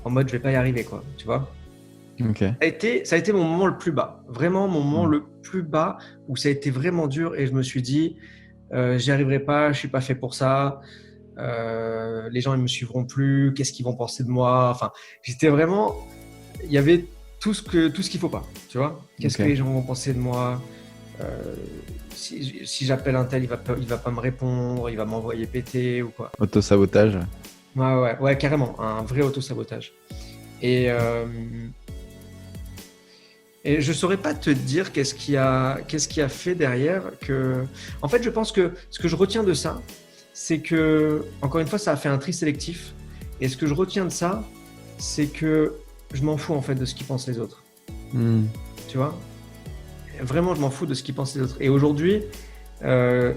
je vais pas y arriver, quoi, tu vois. Okay. Ça a été mon moment le plus bas, vraiment mon moment le plus bas où ça a été vraiment dur et je me suis dit, j'y arriverai pas, je suis pas fait pour ça. Les gens ils me suivront plus, qu'est-ce qu'ils vont penser de moi? Enfin, j'étais vraiment, il y avait tout ce qu'il faut pas, tu vois. Qu'est-ce que les gens vont penser de moi? Si j'appelle un tel, il va pas me répondre, il va m'envoyer péter ou quoi. Auto-sabotage. Ouais, carrément, un vrai auto-sabotage. Et je saurais pas te dire qu'est-ce qui a fait derrière que. En fait, je pense que ce que je retiens de ça, c'est que, encore une fois, ça a fait un tri sélectif. Et ce que je retiens de ça, c'est que je m'en fous en fait de ce qu'ils pensent les autres. Tu vois? Vraiment, je m'en fous de ce qu'ils pensent les autres. Et aujourd'hui, maintenant,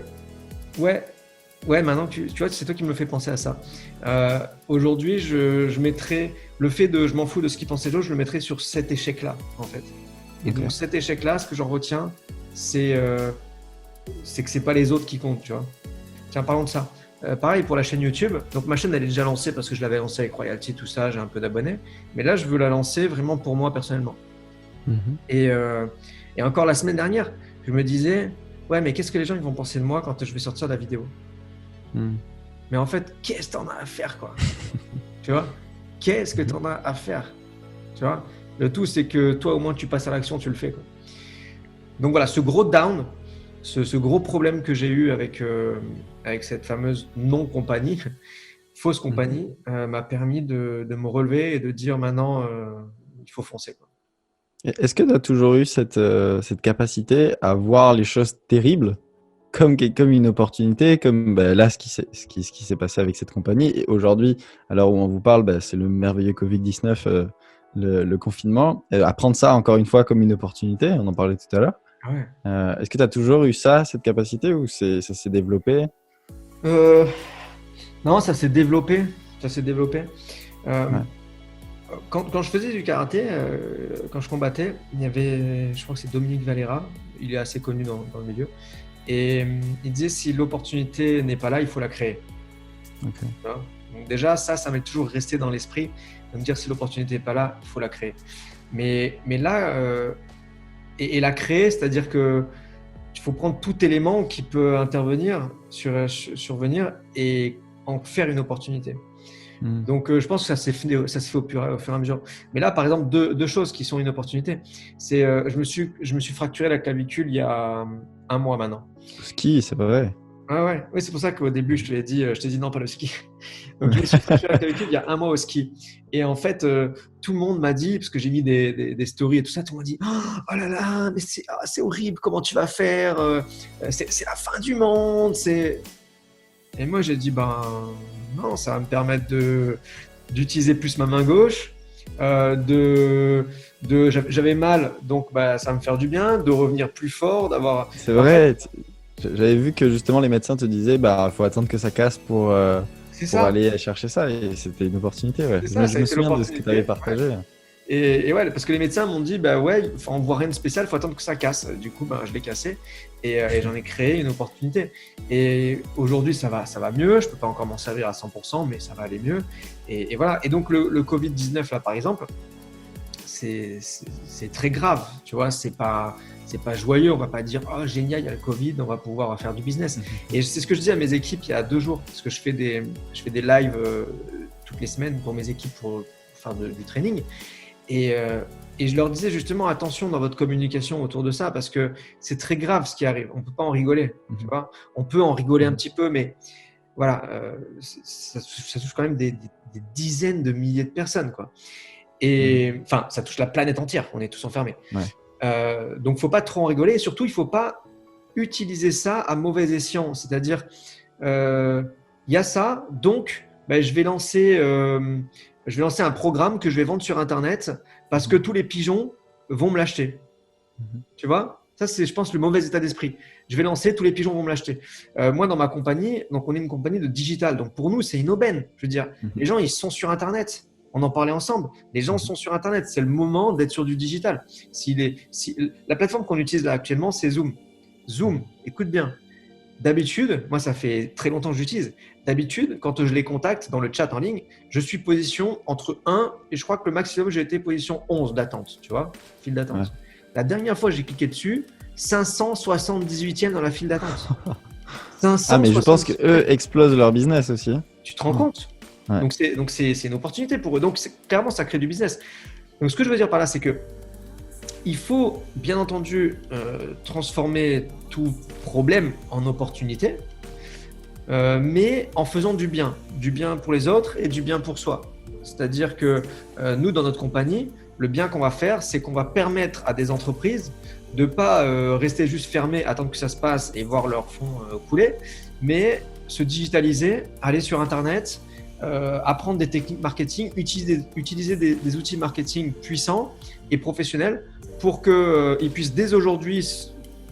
tu vois, c'est toi qui me fais penser à ça. Aujourd'hui, je mettrais le fait de je m'en fous de ce qu'ils pensent les autres, je le mettrais sur cet échec-là, en fait. Et donc, cet échec-là, ce que j'en retiens, c'est que c'est pas les autres qui comptent, tu vois. Tiens, parlons de ça. Pareil pour la chaîne YouTube. Donc, ma chaîne, elle est déjà lancée parce que je l'avais lancée avec Royalty, tout ça, j'ai un peu d'abonnés. Mais là, je veux la lancer vraiment pour moi, personnellement. Et encore la semaine dernière, je me disais, ouais, mais qu'est-ce que les gens ils vont penser de moi quand je vais sortir la vidéo? Mais en fait, qu'est-ce que t'en as à faire, quoi? Tu vois? Qu'est-ce que t'en as à faire? Tu vois? Le tout, c'est que toi, au moins, tu passes à l'action, tu le fais, quoi. Donc voilà, ce gros down, ce gros problème que j'ai eu avec cette fameuse non-compagnie, fausse compagnie, m'a permis de me relever et de dire maintenant, il faut foncer, quoi. Est-ce que tu as toujours eu cette capacité à voir les choses terribles comme une opportunité, comme là, ce qui s'est passé avec cette compagnie? Et aujourd'hui, à l'heure où on vous parle, c'est le merveilleux Covid-19, le confinement. Apprendre ça, encore une fois, comme une opportunité, on en parlait tout à l'heure. Ouais. Est-ce que tu as toujours eu cette capacité, ou ça s'est développé? Non, ça s'est développé. Ça s'est développé. Ouais. Quand je faisais du karaté, quand je combattais, il y avait, je crois que c'est Dominique Valera, il est assez connu dans le milieu, et il disait si l'opportunité n'est pas là, il faut la créer. Ok. Donc déjà, ça m'est toujours resté dans l'esprit, de me dire si l'opportunité n'est pas là, il faut la créer. Mais là, et la créer, c'est-à-dire que il faut prendre tout élément qui peut intervenir, survenir et en faire une opportunité. Donc, je pense que ça s'est fait au fur et à mesure. Mais là, par exemple, deux choses qui sont une opportunité. C'est, je me suis fracturé la clavicule il y a 1 mois maintenant. Ski, c'est pas vrai. Ouais. Oui, c'est pour ça qu'au début, je t'ai dit non, pas le ski. Donc, je me suis fracturé la clavicule il y a 1 mois au ski. Et en fait, tout le monde m'a dit, parce que j'ai mis des stories et tout ça, tout le monde m'a dit oh là là, mais c'est horrible, comment tu vas faire? C'est la fin du monde. Et moi, j'ai dit non, ça va me permettre d'utiliser plus ma main gauche. J'avais mal, donc ça va me faire du bien, de revenir plus fort, d'avoir. C'est vrai. J'avais vu que justement les médecins te disaient faut attendre que ça casse pour aller chercher ça, et c'était une opportunité. Ouais. Je me souviens de ce que tu avais partagé. Ouais. Et ouais, parce que les médecins m'ont dit ouais, on voit rien de spécial, faut attendre que ça casse. Du coup, je l'ai cassé et j'en ai créé une opportunité. Et aujourd'hui, ça va mieux. Je peux pas encore m'en servir à 100%, mais ça va aller mieux. Et voilà. Et donc le Covid-19 là, par exemple, c'est très grave. Tu vois, c'est pas joyeux. On va pas dire oh génial, il y a le Covid, on va pouvoir faire du business. Et c'est ce que je dis à mes équipes il y a 2 jours, parce que je fais des lives toutes les semaines pour mes équipes pour faire du training. Et je leur disais justement attention dans votre communication autour de ça, parce que c'est très grave ce qui arrive. On peut pas en rigoler, tu vois. On peut en rigoler un petit peu, mais voilà, ça touche quand même des dizaines de milliers de personnes, quoi. Et enfin, ça touche la planète entière. On est tous enfermés. Ouais. Donc, faut pas trop en rigoler. Et surtout, il faut pas utiliser ça à mauvais escient. C'est-à-dire, il y a ça, donc je vais lancer un programme que je vais vendre sur Internet parce que tous les pigeons vont me l'acheter. Tu vois? Ça, c'est, je pense, le mauvais état d'esprit. Je vais lancer, tous les pigeons vont me l'acheter. Moi, dans ma compagnie, donc on est une compagnie de digital. Donc, pour nous, c'est une aubaine. Je veux dire, les gens, ils sont sur Internet. On en parlait ensemble. Les gens sont sur Internet. C'est le moment d'être sur du digital. La plateforme qu'on utilise là actuellement, c'est Zoom. Zoom, écoute bien. D'habitude, moi, ça fait très longtemps que j'utilise. D'habitude, quand je les contacte dans le chat en ligne, je suis position entre 1 et je crois que le maximum, j'ai été position 11 d'attente, tu vois, file d'attente. Ouais. La dernière fois, j'ai cliqué dessus, 578e dans la file d'attente. Mais je pense qu'eux explosent leur business aussi. Tu te rends compte? Ouais. Donc, c'est une opportunité pour eux. Donc, clairement, ça crée du business. Donc, ce que je veux dire par là, c'est que il faut bien entendu transformer tout problème en opportunité, mais en faisant du bien pour les autres et du bien pour soi. C'est-à-dire que nous, dans notre compagnie, le bien qu'on va faire, c'est qu'on va permettre à des entreprises de ne pas rester juste fermées, attendre que ça se passe et voir leur fonds couler, mais se digitaliser, aller sur Internet, apprendre des techniques marketing, utiliser des outils marketing puissants et professionnels pour qu'ils puissent dès aujourd'hui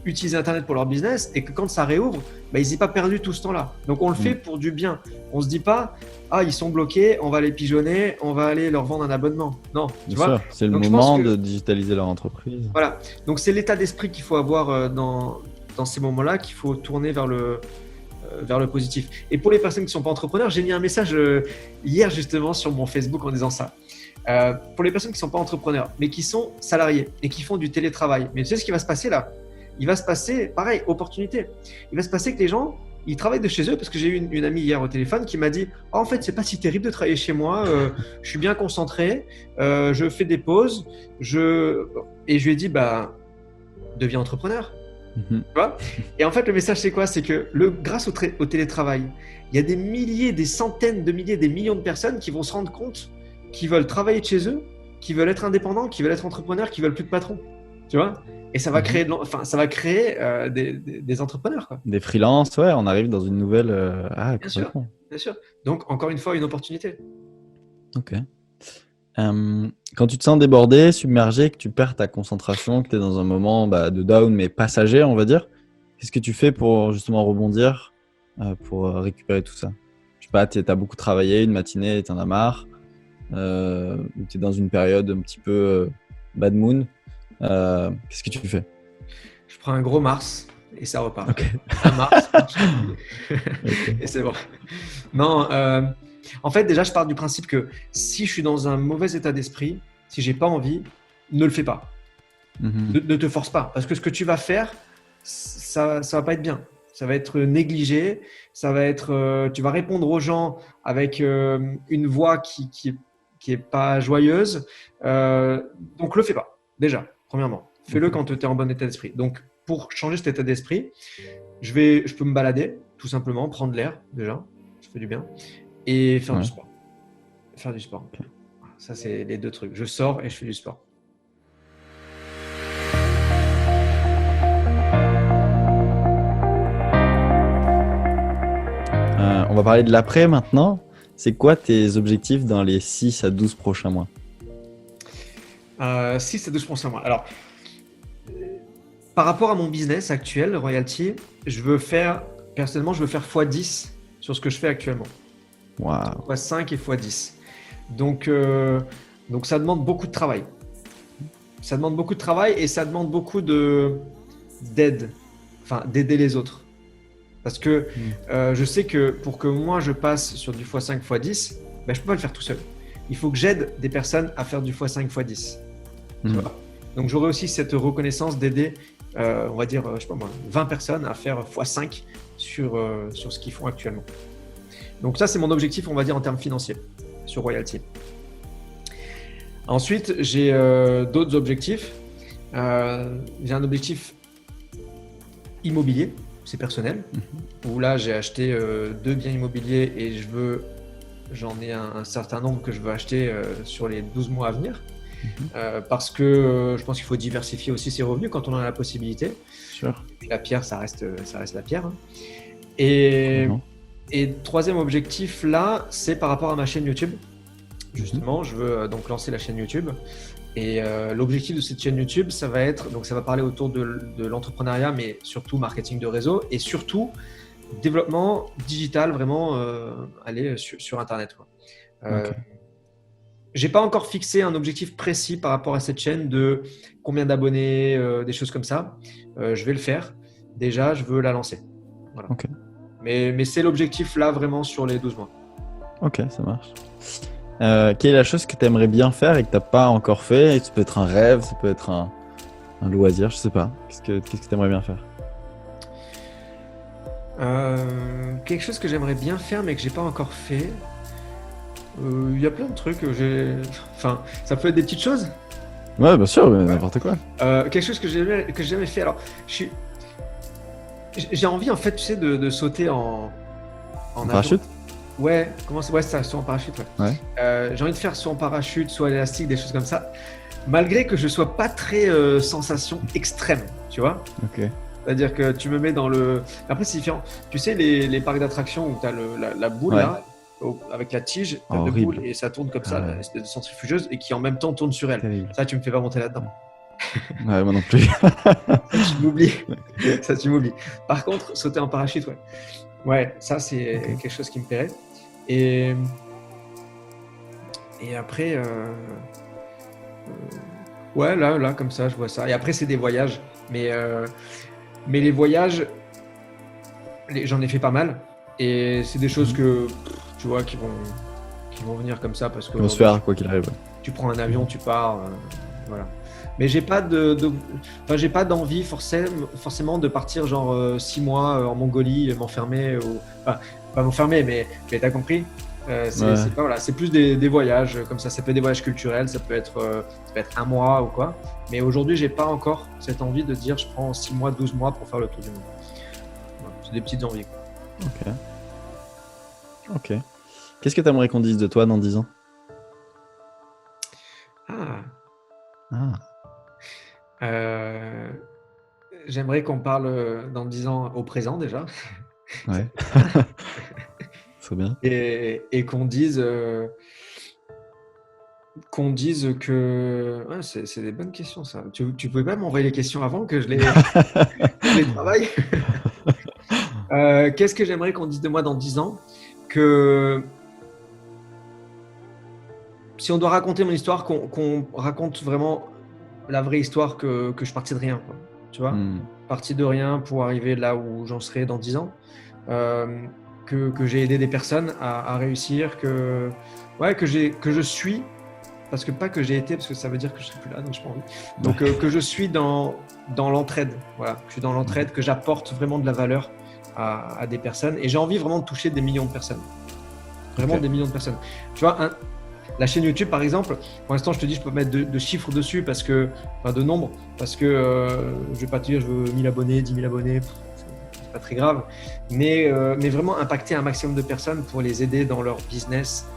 utiliser Internet pour leur business et que quand ça réouvre, ils n'aient pas perdu tout ce temps-là. Donc, on le fait pour du bien. On ne se dit pas « Ah, ils sont bloqués, on va les pigeonner, on va aller leur vendre un abonnement. » Non, tu vois. C'est le moment de digitaliser leur entreprise. Voilà. Donc, c'est l'état d'esprit qu'il faut avoir dans ces moments-là, qu'il faut tourner vers le positif. Et pour les personnes qui ne sont pas entrepreneurs, j'ai mis un message hier justement sur mon Facebook en disant ça. Pour les personnes qui ne sont pas entrepreneurs, mais qui sont salariés et qui font du télétravail. Mais tu sais ce qui va se passer là? Il va se passer, pareil, opportunité. Il va se passer que les gens, ils travaillent de chez eux, parce que j'ai eu une amie hier au téléphone qui m'a dit « en fait, c'est pas si terrible de travailler chez moi, je suis bien concentré, je fais des pauses. » Et je lui ai dit deviens entrepreneur. Mhm. Tu vois? Et en fait, le message, c'est quoi? C'est que grâce au télétravail, il y a des milliers, des centaines de milliers, des millions de personnes qui vont se rendre compte qui veulent travailler de chez eux, qui veulent être indépendants, qui veulent être entrepreneurs, qui veulent plus de patron. Tu vois? Et ça va créer, des entrepreneurs, quoi. Des freelances, ouais, on arrive dans une nouvelle. Bien sûr, Complètement. bien sûr. Donc, encore une fois, une opportunité. Ok. Quand tu te sens débordé, submergé, que tu perds ta concentration, que tu es dans un moment de down, mais passager, on va dire, qu'est-ce que tu fais pour justement rebondir, pour récupérer tout ça? Je sais pas, tu as beaucoup travaillé une matinée et tu en as marre, ou tu es dans une période un petit peu bad moon. Qu'est-ce que tu fais? Je prends un gros Mars et ça repart. Ok. Un Mars. Ok. Et c'est bon. Non, en fait, déjà, je pars du principe que si je suis dans un mauvais état d'esprit, si j'ai pas envie, ne le fais pas. Mhm. Ne te force pas. Parce que ce que tu vas faire, ça va pas être bien. Ça va être négligé. Ça va être, tu vas répondre aux gens avec une voix qui est pas joyeuse. Donc, le fais pas. Déjà, premièrement. Fais-le Ok. quand tu es en bon état d'esprit. Donc, pour changer cet état d'esprit, je peux me balader, tout simplement, prendre l'air, déjà. Ça fait du bien. Et faire Ouais. du sport. Faire du sport. Ok. Voilà, ça, c'est les deux trucs. Je sors et je fais du sport. On va parler de l'après maintenant. C'est quoi tes objectifs dans les 6 à 12 prochains mois? 6 à 12% moins. Alors, par rapport à mon business actuel, Royalty, personnellement, je veux faire x10 sur ce que je fais actuellement. Waouh. x5 et x10. Donc, ça demande beaucoup de travail. Ça demande beaucoup de travail et ça demande beaucoup d'aide, enfin d'aider les autres. Parce que je sais que pour que moi je passe sur du x5, x10, ben, je ne peux pas le faire tout seul. Il faut que j'aide des personnes à faire du x5, x10. Tu vois. Donc j'aurai aussi cette reconnaissance d'aider, on va dire, je sais pas moi, 20 personnes à faire x5 sur ce qu'ils font actuellement. Donc ça, c'est mon objectif, on va dire, en termes financiers sur Royalty. Ensuite, j'ai d'autres objectifs. J'ai un objectif immobilier, c'est personnel, où là, j'ai acheté 2 biens immobiliers et j'en ai un certain nombre que je veux acheter sur les 12 mois à venir. Parce que je pense qu'il faut diversifier aussi ses revenus quand on en a la possibilité. Sûr. Et puis la pierre, ça reste la pierre. Hein. Et troisième objectif là, c'est par rapport à ma chaîne YouTube. Justement, je veux donc lancer la chaîne YouTube. Et l'objectif de cette chaîne YouTube, ça va parler autour de l'entrepreneuriat, mais surtout marketing de réseau et surtout développement digital, vraiment aller sur Internet. Quoi. Ok. J'ai pas encore fixé un objectif précis par rapport à cette chaîne de combien d'abonnés, des choses comme ça. Je vais le faire. Déjà, je veux la lancer. Voilà. Ok. Mais c'est l'objectif là vraiment sur les 12 mois. Ok, ça marche. Quelle est la chose que tu aimerais bien faire et que tu n'as pas encore fait? Et ça peut être un rêve, ça peut être un loisir, je sais pas. Qu'est-ce que tu aimerais bien faire? Quelque chose que j'aimerais bien faire mais que j'ai pas encore fait. Il y a plein de trucs que j'ai. Enfin, ça peut être des petites choses. Ouais, bien sûr, mais n'importe quoi. Quelque chose que j'ai jamais fait. Alors, j'ai envie en fait, tu sais, de sauter en parachute? Ouais, ouais, ça, saut en parachute. Ouais. Ouais. J'ai envie de faire saut en parachute, saut à l'élastique, des choses comme ça. Malgré que je sois pas très sensation extrême, tu vois. Ok. C'est-à-dire que tu me mets dans le. Après, c'est différent. Tu sais, les parcs d'attractions où tu as la boule Ouais. là, avec la tige, tu as deux Horrible. boules et ça tourne comme ça, Ouais. une espèce de centrifugeuse et qui en même temps tourne sur elle. Terrible. Ça, tu me fais pas monter là-dedans. Ouais, moi non plus. Ça, tu m'oublies. Par contre, sauter en parachute, ouais. Ouais, ça, c'est quelque chose qui me plairait. Et après, ouais, là, comme ça, je vois ça. Et après, c'est des voyages. Mais les voyages, j'en ai fait pas mal. Et c'est des choses que, tu vois, qui vont venir comme ça. Parce que On va se faire quoi qu'il arrive. Ouais. tu prends un avion, tu pars. Voilà. Mais j'ai pas j'ai pas d'envie forcément de partir genre 6 mois en Mongolie, m'enfermer. Enfin, pas m'enfermer, mais t'as compris. Ouais. C'est pas, voilà, c'est plus des voyages comme ça. Ça peut être des voyages culturels, ça peut être un mois ou quoi. Mais aujourd'hui, j'ai pas encore cette envie de dire je prends 6 mois, 12 mois pour faire le tour du monde. Voilà, c'est des petites envies, quoi. Ok. Qu'est-ce que tu aimerais qu'on dise de toi dans 10 ans? Ah, Ah, euh, j'aimerais qu'on parle dans 10 ans au présent déjà ouais. C'est bien. et qu'on dise que ouais, c'est des bonnes questions ça. Tu pouvais pas m'envoyer les questions avant que je les travaille. Qu'est-ce que j'aimerais qu'on dise de moi dans 10 ans? Que si on doit raconter mon histoire, qu'on raconte vraiment la vraie histoire, que je partis de rien, quoi. Tu vois, parti de rien pour arriver là où j'en serai dans 10 ans. Que j'ai aidé des personnes à réussir, que je suis, parce que pas que j'ai été, parce que ça veut dire que je serai plus là, donc je n'ai pas envie. Donc que je suis dans l'entraide, voilà, que je suis dans l'entraide, que j'apporte vraiment de la valeur à des personnes, et j'ai envie vraiment de toucher des millions de personnes, vraiment des millions de personnes. Tu vois, la chaîne YouTube, par exemple, pour l'instant, je te dis, je peux mettre de chiffres dessus, de nombres, parce que je vais pas te dire, je veux 1000 abonnés, 10 000 abonnés, c'est pas très grave, mais vraiment impacter un maximum de personnes pour les aider dans leur business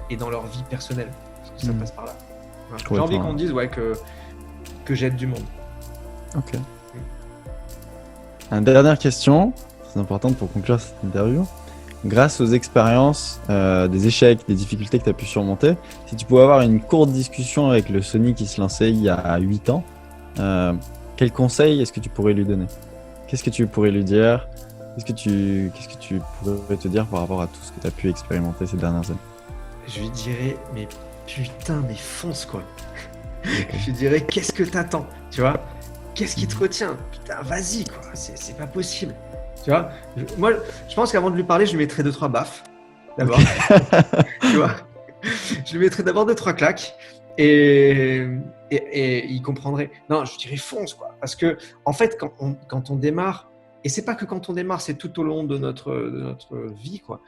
et dans leur vie personnelle, parce que ça passe par là. Voilà. J'ai envie qu'on dise que j'aide du monde. Ok. Une dernière question, très importante pour conclure cette interview. Grâce aux expériences, des échecs, des difficultés que tu as pu surmonter, si tu pouvais avoir une courte discussion avec le Sonny qui se lançait il y a 8 ans, quel conseil est-ce que tu pourrais lui donner? Qu'est-ce que tu pourrais lui dire? Qu'est-ce que tu pourrais te dire par rapport à tout ce que tu as pu expérimenter ces dernières années? Je lui dirais, mais putain, mais fonce quoi. Je lui dirais, qu'est-ce que t'attends? Tu vois? Qu'est-ce qui te retient? Putain, vas-y quoi, c'est pas possible. Tu vois, moi, je pense qu'avant de lui parler, je lui mettrais 2-3 baffes, d'abord. Tu vois, je lui mettrais d'abord 2-3 claques et il comprendrait. Non, je dirais fonce, quoi. Parce que, en fait, quand on démarre, et c'est pas que quand on démarre, c'est tout au long de notre vie, quoi.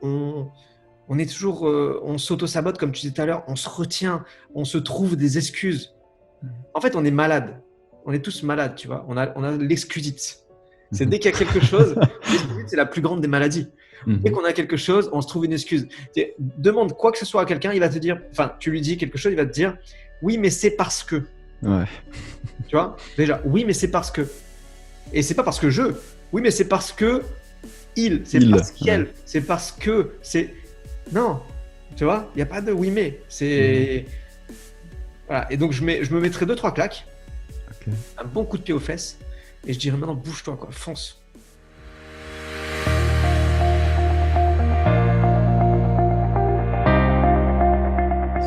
On est toujours, on s'auto-sabote, comme tu disais tout à l'heure, on se retient, on se trouve des excuses. En fait, on est malade. On est tous malades, tu vois. On a l'excusite. C'est dès qu'il y a quelque chose, l'excusite, c'est la plus grande des maladies. Dès qu'on a quelque chose, on se trouve une excuse. Demande quoi que ce soit à quelqu'un, il va te dire, enfin, tu lui dis quelque chose, il va te dire, oui, mais c'est parce que. Ouais. Tu vois, déjà, oui, mais c'est parce que. Et c'est pas parce que oui, mais c'est parce que parce qu'elle, c'est parce que, c'est. Non, tu vois, il n'y a pas de oui, mais. C'est. Voilà. Et donc, je me mettrai 2-3 claques, un bon coup de pied aux fesses. Et je dirais maintenant, bouge-toi, quoi, fonce.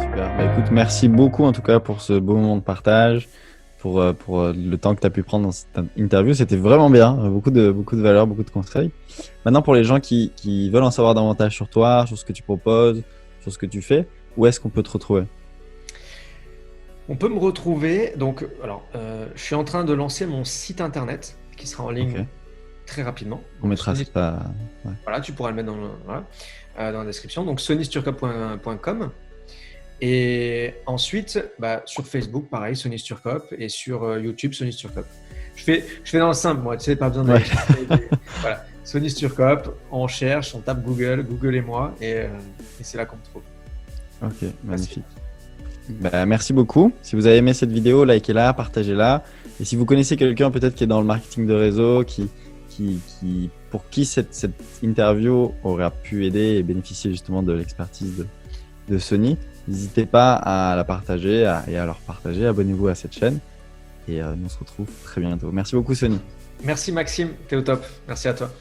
Super. Bah, écoute, merci beaucoup en tout cas pour ce beau moment de partage, pour le temps que tu as pu prendre dans cette interview. C'était vraiment bien, beaucoup de valeurs, beaucoup de conseils. Maintenant, pour les gens qui veulent en savoir davantage sur toi, sur ce que tu proposes, sur ce que tu fais, où est-ce qu'on peut te retrouver? On peut me retrouver, donc, alors, je suis en train de lancer mon site internet qui sera en ligne très rapidement. On mettra ça. Ouais. Voilà, tu pourras le mettre dans la description. Donc, sonysturcop.com. Et ensuite, sur Facebook, pareil, Sonny Sturcop, et sur YouTube, Sonny Sturcop. Je fais dans le simple, moi, tu sais, pas besoin de. Voilà, Sonny Sturcop, on cherche, on tape Google et moi, et c'est là qu'on me trouve. Ok, magnifique. Merci beaucoup. Si vous avez aimé cette vidéo, likez-la, partagez-la. Et si vous connaissez quelqu'un peut-être qui est dans le marketing de réseau, pour qui cette interview aurait pu aider et bénéficier justement de l'expertise de Sonny, n'hésitez pas à la partager et à leur partager. Abonnez-vous à cette chaîne et on se retrouve très bientôt. Merci beaucoup Sonny. Merci Maxime, t'es au top. Merci à toi.